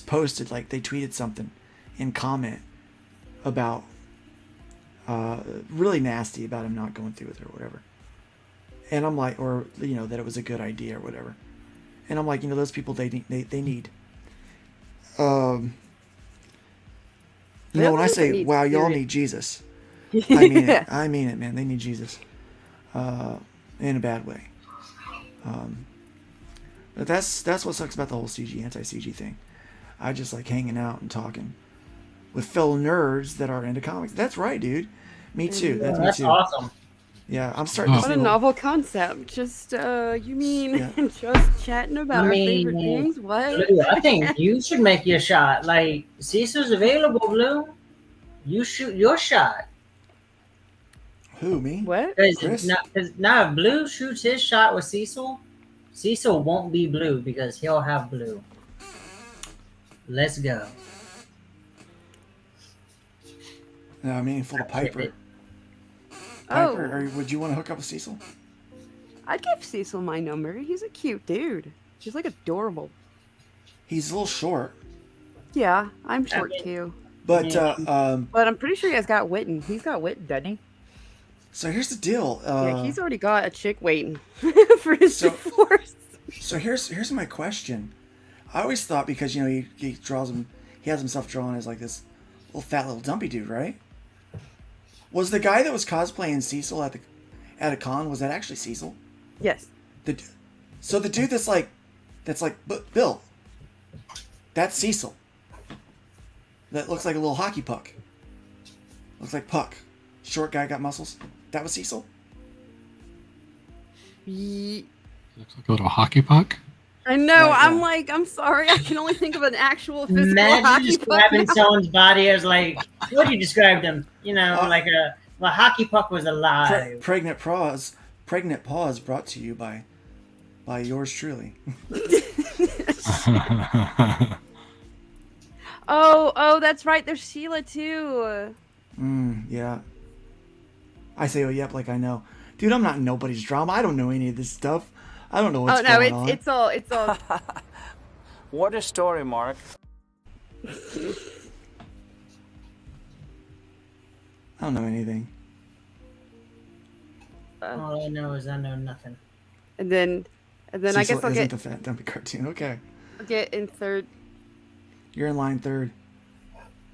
posted, like they tweeted something in comment about really nasty about him not going through with her or whatever. And I'm like, or, you know, that it was a good idea or whatever. And I'm like, you know, those people, they need, you know, when I say, wow, y'all need Jesus, I mean it. I mean it, man. They need Jesus. In a bad way. But that's what sucks about the whole anti-CG thing. I just like hanging out and talking with fellow nerds that are into comics. That's right, dude. Me too. That's me too. Awesome. Yeah, I'm starting to What see a novel concept. Just you mean Yeah. just chatting about our favorite things? What? Blue, I think you should make your shot. Like Cecil's available, Blue. You shoot your shot. Who, me? What? Chris? Now, if Blue shoots his shot with Cecil, Cecil won't be Blue because he'll have Blue. Let's go. No, I mean, full of Piper. Oh. Piper, or would you want to hook up with Cecil? I'd give Cecil my number. He's a cute dude. He's like adorable. He's a little short. Yeah, I'm short too. But, But I'm pretty sure he's got wit. He's got wit, doesn't he? So here's the deal. Yeah, he's already got a chick waiting for his divorce. So here's my question. I always thought, because, you know, he draws him, he has himself drawn as like this little fat little dumpy dude, right? Was the guy that was cosplaying Cecil at a con, was that actually Cecil? Yes. So the dude that's like Bill, that's Cecil. That looks like a little hockey puck. Looks like Puck. Short guy, got muscles. That was Cecil? Looks like a little hockey puck. I know. Right, I'm yeah. like, I'm sorry. I can only think of an actual physical Imagine hockey describing puck. someone's body as like, what do you describe them? You know, like a hockey puck was alive. Pregnant Paws brought to you by yours truly. Oh, that's right. There's Sheila too. Yeah. I say, oh, yep, like I know. Dude, I'm not in nobody's drama. I don't know any of this stuff. I don't know what's going on. it's all. What a story, Mark. I don't know anything. All I know is I know nothing. And then I guess Cecil I'll isn't get the fat dumpy cartoon. Okay. in third. You're in line third.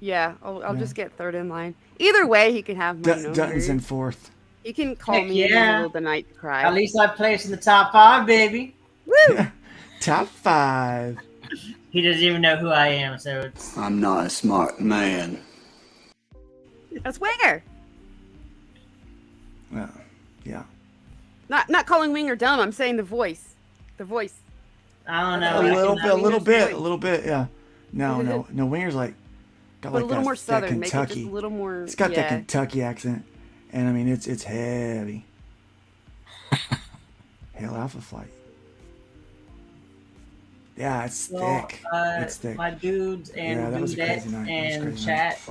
Yeah, I'll just get third in line. Either way, he can have my number. Dutton's in fourth. You can call Heck me in the yeah. middle of the night to cry. At least I placed in the top 5, baby. Woo! Top 5. He doesn't even know who I am, so it's. I'm not a smart man. That's Winger. Well, yeah. Not calling Winger dumb. I'm saying the voice. The voice. I don't know. A little bit, yeah. No, Winger's like got But like a little that, more that southern. Make it Kentucky. just a little more. It's got yeah. that Kentucky accent, and I mean it's heavy, Hail Alpha Flight. Yeah, it's Well, thick. It's thick. My dudes and Yeah, that was a dudettes crazy night. and chat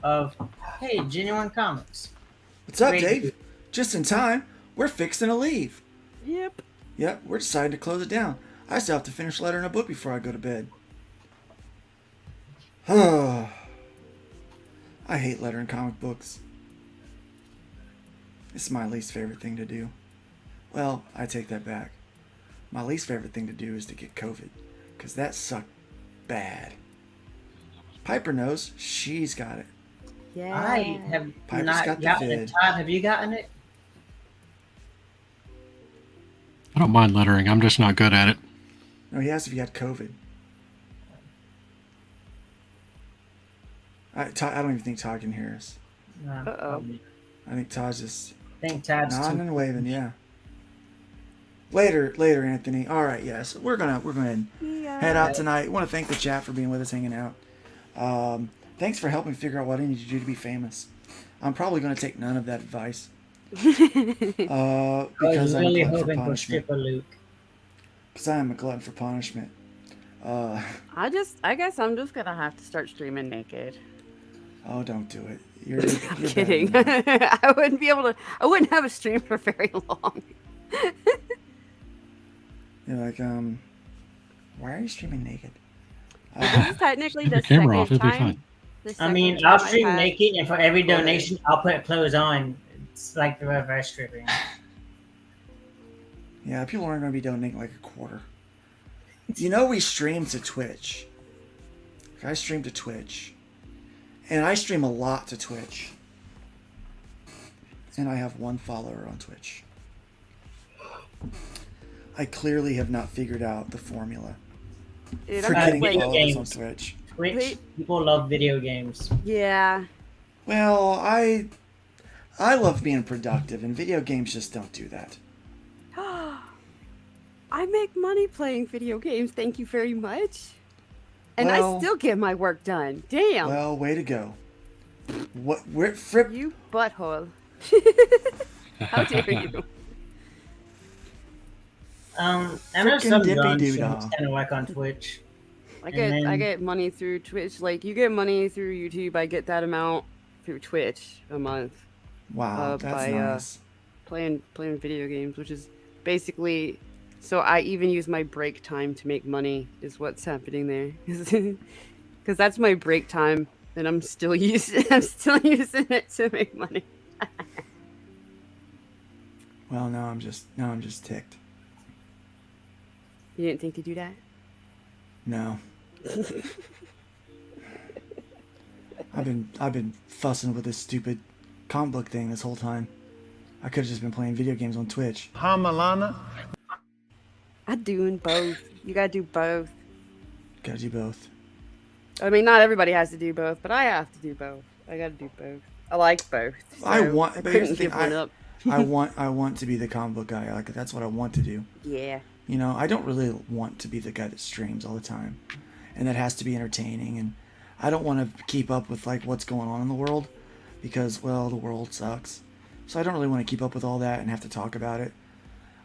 of, hey, Genuine Comics. What's up, Great Dave? dude. Just in time. We're fixing to leave. Yep. Yep, we're deciding to close it down. I still have to finish lettering a book before I go to bed. I hate lettering comic books. It's my least favorite thing to do. Well, I take that back. My least favorite thing to do is to get COVID, because that sucked bad. Piper knows. She's got it. Yeah. I have Piper's not got the gotten vid. it. Todd, have you gotten it? I don't mind lettering. I'm just not good at it. No, he asked if he had COVID. I don't even think Todd can hear us. Uh-oh. I think Todd's just I think Todd's nodding and waving, yeah. Later, Anthony. All right, yes, we're gonna head out tonight. I want to thank the chat for being with us, hanging out. Thanks for helping figure out what I need to do to be famous. I'm probably gonna take none of that advice. Because I'm really a glutton for hoping for punishment. Stripper Luke. Because I am a glutton for punishment. I guess I'm just gonna have to start streaming naked. Oh, don't do it. You're I'm kidding. I wouldn't be able to. I wouldn't have a stream for very long. You're like, why are you streaming naked? This is technically the Keep your camera second off, it'll be time. fine. the I second mean, time I'll I've stream had naked, and for every COVID. donation, I'll put clothes on. It's like the reverse stripping. Yeah, people aren't going to be donating like a quarter. You know, we stream to Twitch. I stream to Twitch. And I stream a lot to Twitch. And I have 1 follower on Twitch. I clearly have not figured out the formula Dude, for I'm getting like, followers on Twitch. Twitch, people love video games. Yeah. Well, I love being productive, and video games just don't do that. I make money playing video games. Thank you very much. And I Well- still get my work done. Damn. Well, way to go. What? Where? Fripp? You butthole. How dare you? I know Frickin' some dippy guns doo-dah. kind of work on Twitch. I And then- get money through Twitch. Like you get money through YouTube. I get that amount through Twitch a month. Wow, that's by nice. playing video games, which is basically. So I even use my break time to make money. Is what's happening there. Because that's my break time, and I'm still using it to make money. Well, now I'm just ticked. You didn't think to do that? No. I've been fussing with this stupid comic book thing this whole time. I could have just been playing video games on Twitch. Hi, Milana. I'm doing both. You gotta do both. Gotta do both. I mean, not everybody has to do both, but I have to do both. I gotta do both. I like both. I so want. I But here's the couldn't thing. give one up. I want to be the comic book guy. Like that's what I want to do. Yeah. You know, I don't really want to be the guy that streams all the time, and that has to be entertaining. And I don't want to keep up with like what's going on in the world, because well, the world sucks. So I don't really want to keep up with all that and have to talk about it.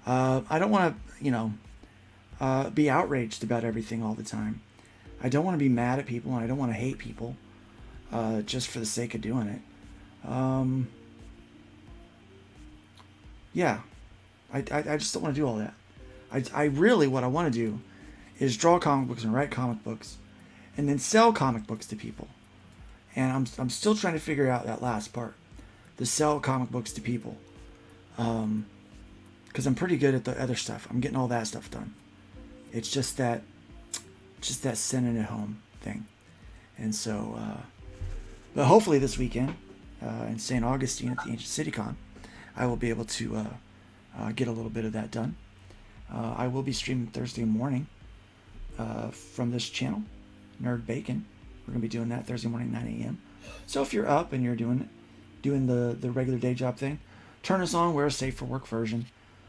I don't want to, be outraged about everything all the time. I don't want to be mad at people, and I don't want to hate people, just for the sake of doing it. Yeah, I just don't want to do all that. I really, what I want to do is draw comic books and write comic books and then sell comic books to people. And I'm still trying to figure out that last part, the sell comic books to people. Because I'm pretty good at the other stuff. I'm getting all that stuff done. It's just that sending it home thing. And so, but hopefully this weekend in St. Augustine at the Ancient City Con, I will be able to get a little bit of that done. I will be streaming Thursday morning from this channel, Nerd Bacon. We're going to be doing that Thursday morning, 9 a.m. So if you're up and you're doing the regular day job thing, turn us on. We're a safe for work version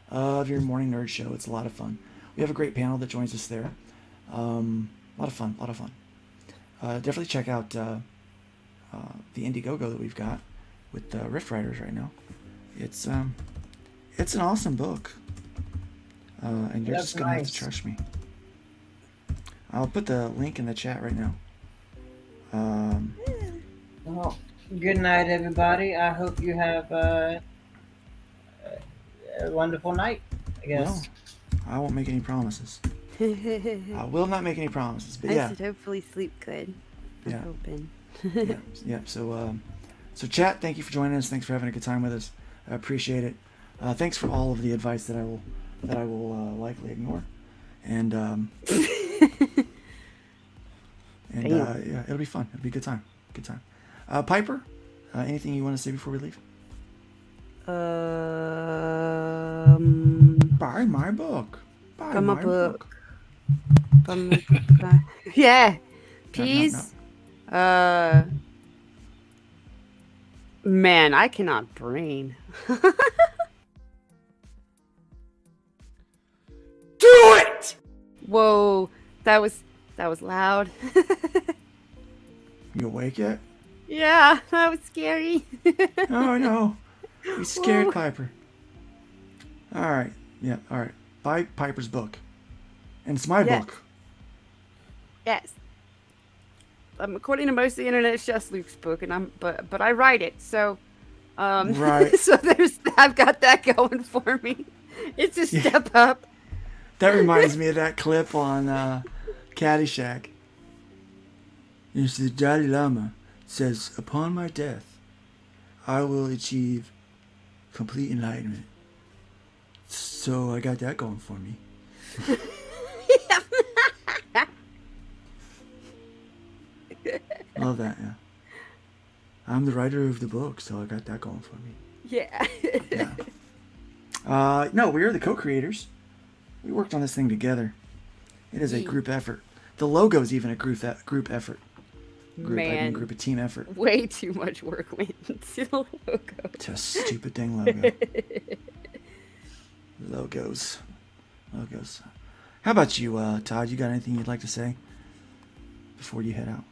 of your morning nerd show. It's a lot of fun. We have a great panel that joins us there. A lot of fun. Definitely check out the Indiegogo that we've got with Rift Riders right now. It's an awesome book. And you're That's just gonna have to nice. trust me. I'll put the link in the chat right now. Well, good night, everybody. I hope you have a wonderful night, I guess. Well, I won't make any promises. I will not make any promises, but yeah. I should hopefully sleep good. I'm Yeah. hoping. Yeah. So chat, thank you for joining us. Thanks for having a good time with us. I appreciate it. Thanks for all of the advice that I will likely ignore. And yeah, it'll be fun. It'll be a good time. Good time. Piper, anything you want to say before we leave? Buy my book. Buy my book. Yeah. Peace. Man, I cannot brain. Do it! Whoa, that was loud. You awake yet? Yeah, that was scary. Oh no. We scared Whoa. Piper. Alright. Yeah, alright. Buy Piper's book. And it's my book. Yes. According to most of the internet, it's just Luke's book, and but I write it, so Right. so I've got that going for me. It's a step up. That reminds me of that clip on Caddyshack. It's the Dalai Lama says, "Upon my death, I will achieve complete enlightenment." So I got that going for me. Love that, yeah. I'm the writer of the book, so I got that going for me. Yeah. No, we are the co-creators. We worked on this thing together. It is a group effort. The logo is even a group effort. Group of team effort. Way too much work went into the logo. It's a stupid dang logo. Logos. How about you, Todd? You got anything you'd like to say before you head out?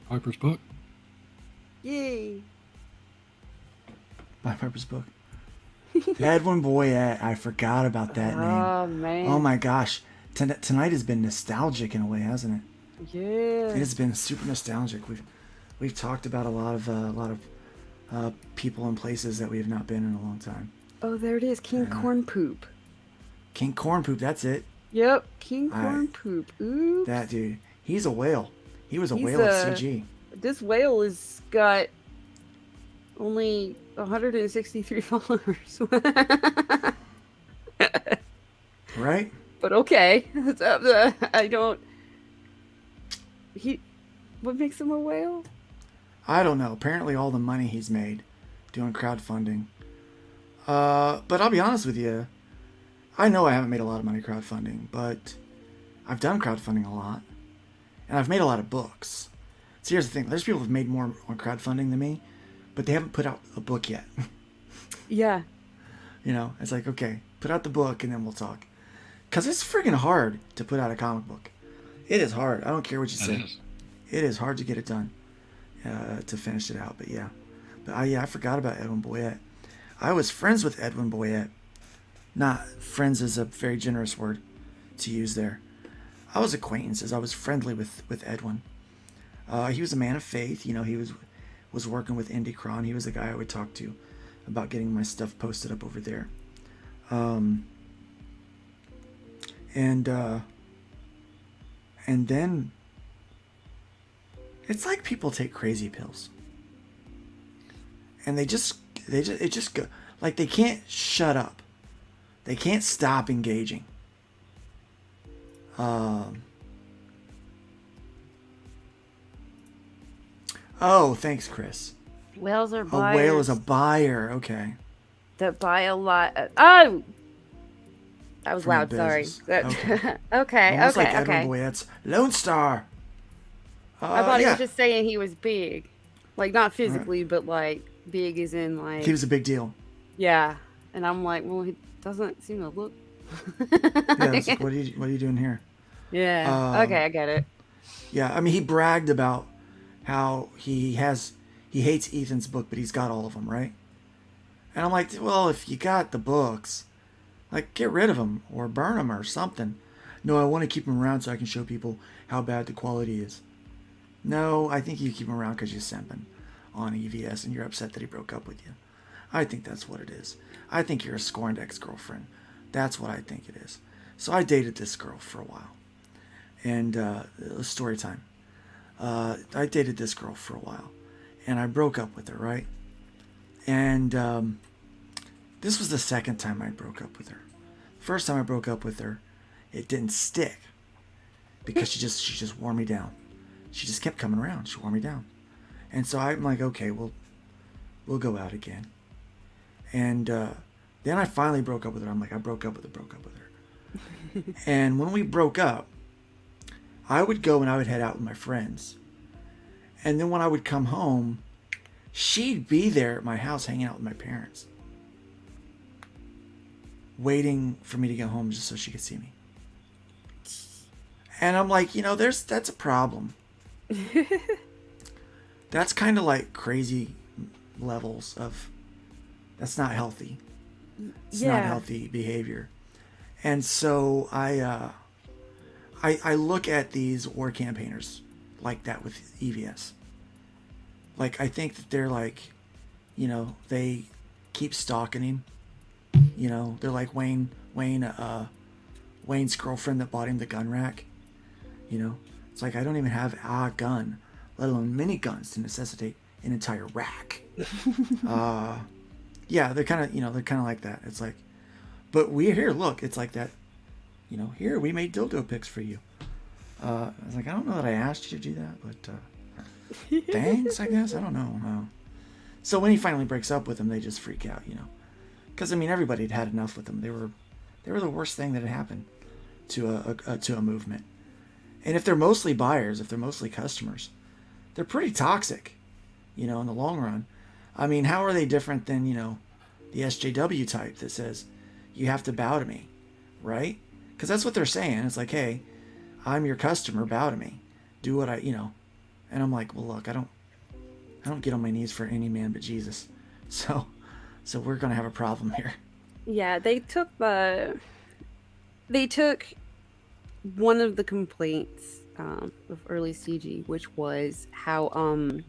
Piper's book. Yay. Buy Piper's book. Edwin Boyette. I forgot about that name. Oh man. Oh my gosh. Tonight has been nostalgic in a way, hasn't it? Yeah. It has been super nostalgic. We've talked about a lot of people and places that we have not been in a long time. Oh, there it is. King Corn Poop. King Corn Poop. That's it. Yep. King Corn Poop. Ooh. That dude. He's a whale. He was a whale at CG. This whale has got only 163 followers. Right? But okay. I don't... What makes him a whale? I don't know. Apparently all the money he's made doing crowdfunding. But I'll be honest with you. I know I haven't made a lot of money crowdfunding, but I've done crowdfunding a lot. And I've made a lot of books. So here's the thing. There's people who've made more on crowdfunding than me, but they haven't put out a book yet. Yeah. You know, it's like, okay, put out the book and then we'll talk. Because it's friggin' hard to put out a comic book. It is hard. I don't care what you say. It is hard to get it done, to finish it out. But yeah. I forgot about Edwin Boyette. I was friends with Edwin Boyette. Not friends is a very generous word to use there. I was acquaintances. I was friendly with Edwin. He was a man of faith. You know, he was working with IndieCron. He was the guy I would talk to about getting my stuff posted up over there. And then it's like people take crazy pills. And it just go, like they can't shut up. They can't stop engaging. Oh, thanks, Chris. Whales are A buyers. whale is a buyer. Okay. That buy a lot. Oh! That was From loud, the sorry. business. Okay, Almost like okay. Edwin Boyette's Lone Star. I thought he yeah. was just saying he was big. Like, not physically, but like, big as in like... He was a big deal. Yeah. And I'm like, well, he doesn't seem to look... Yeah, it's like, what are you doing here? Yeah. Okay, I get it. Yeah, I mean, he bragged about how he hates Ethan's book, but he's got all of them, right? And I'm like, well, if you got the books, Like, get rid of them or burn them or something. No, I want to keep them around so I can show people how bad the quality is. No, I think you keep him around because you're simping on EVS and you're upset that he broke up with you. I think that's what it is. I think you're a scorned ex-girlfriend. That's what I think it is. So I dated this girl for a while. And it was story time. I dated this girl for a while. And I broke up with her, right? And this was the second time I broke up with her. First time I broke up with her, it didn't stick. Because she just wore me down. She just kept coming around. She wore me down. And so I'm like, okay, we'll go out again. And then I finally broke up with her. I'm like, I broke up with her. And when we broke up, I would go and I would head out with my friends. And then when I would come home, she'd be there at my house hanging out with my parents. Waiting for me to get home just so she could see me. And I'm like, that's a problem. That's kind of like crazy levels of, that's not healthy. It's not healthy behavior. And so I look at these war campaigners like that with EVS. Like, I think that they're like, they keep stalking him. They're like Wayne's girlfriend that bought him the gun rack. It's like, I don't even have a gun, let alone many guns to necessitate an entire rack. Yeah, they're kind of like that. It's like, but we're here, look, it's like that, here, we made dildo pics for you. I was like, I don't know that I asked you to do that, but thanks, I guess. I don't know. So when he finally breaks up with them, they just freak out, because everybody had had enough with them. They were the worst thing that had happened to a movement. And if they're mostly buyers, if they're mostly customers, they're pretty toxic, in the long run. How are they different than, the SJW type that says you have to bow to me, right? Because that's what they're saying. It's like, hey, I'm your customer, bow to me, do what and I'm like, well, look, I don't get on my knees for any man but Jesus, so we're gonna have a problem here. Yeah, they took one of the complaints of early CG, which was how I'm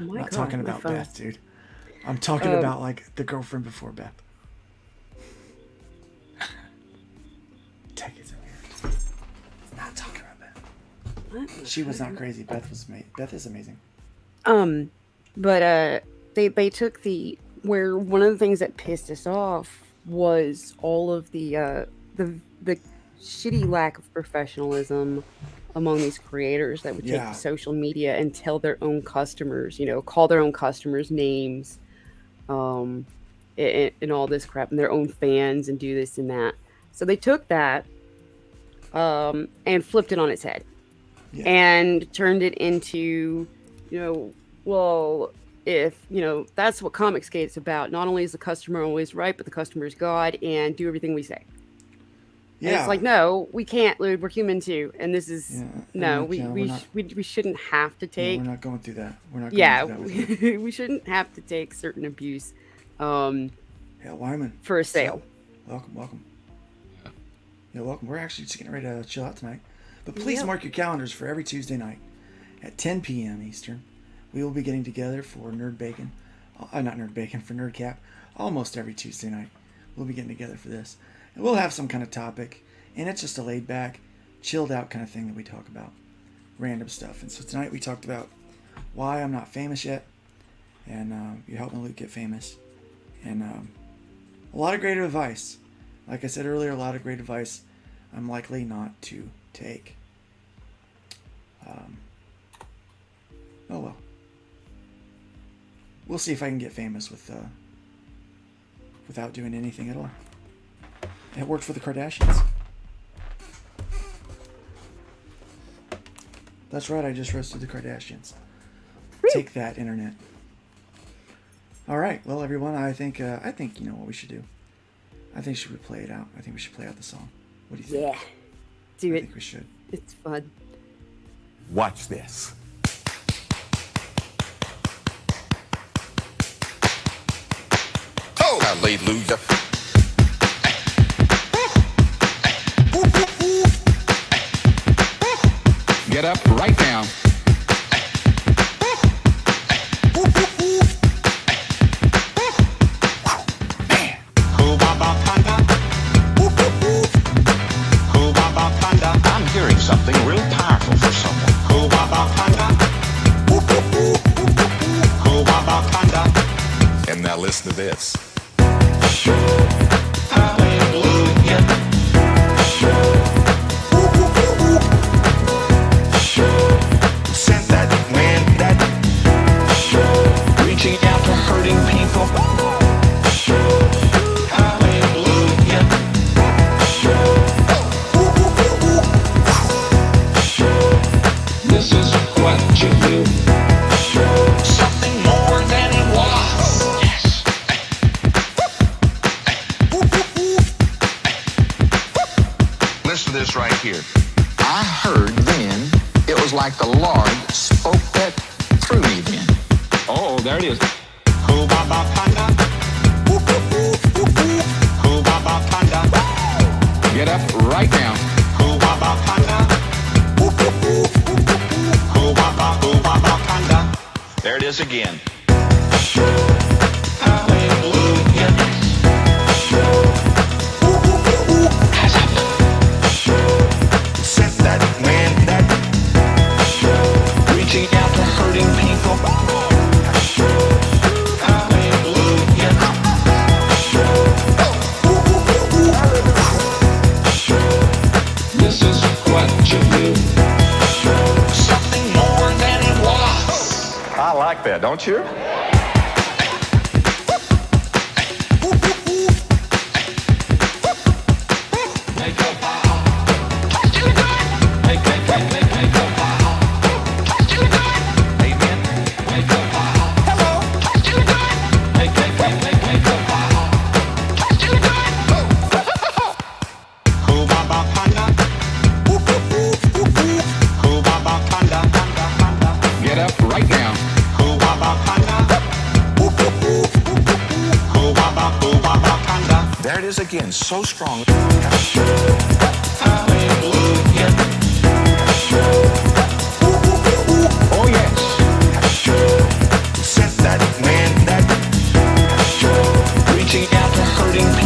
not talking about Beth, dude. I'm talking about like the girlfriend before Beth. Take it to me. Not talking about Beth. What? She was not crazy. Beth is amazing. But they took where one of the things that pissed us off was all of the shitty lack of professionalism among these creators that would take to social media and tell their own customers, call their own customers names, and all this crap, and their own fans, and do this and that. So they took that and flipped it on its head and turned it into, well, if, that's what Comicsgate's about. Not only is the customer always right, but the customer is God, and do everything we say. Yeah. And it's like, no, we can't, Lude. We're human too. And this is, we shouldn't have to take. No, we're not going through that. We're not going through that. We shouldn't have to take certain abuse Wyman. For a sale. Welcome. Yeah, welcome. We're actually just getting ready to chill out tonight. But please mark your calendars for every Tuesday night at 10 p.m. Eastern. We will be getting together for for NerdCap, almost every Tuesday night. We'll be getting together for this. And we'll have some kind of topic, and it's just a laid back, chilled out kind of thing that we talk about. Random stuff. And so tonight we talked about why I'm not famous yet, and you helping Luke get famous. And a lot of great advice. Like I said earlier, a lot of great advice I'm likely not to take. Oh well. We'll see if I can get famous without doing anything at all. It worked for the Kardashians. That's right, I just roasted the Kardashians. Take that, internet. All right, well, everyone, I think you know what we should do. I think we should play it out. I think we should play out the song. What do you think? Yeah, do it. I think we should. It's fun. Watch this. Oh, hallelujah. up right now. I'm hearing something real powerful for someone. And now listen to this. Hallelujah. Sent that man that reaching out to hurting people. Hallelujah. This is what you do. Something more than it was. Yes. Listen to this right here. I heard then it was like the Lord spoke that through me then. Oh, there it is. Get up right now. There it is again. Hallelujah. Sent that man that reaching out to hurting people. Hallelujah. This is what you do. Something more than it was. I like that, don't you? Get up right now. There it is again, so strong. Hallelujah. Oh yes. Sent that man that reaching out to hurting people.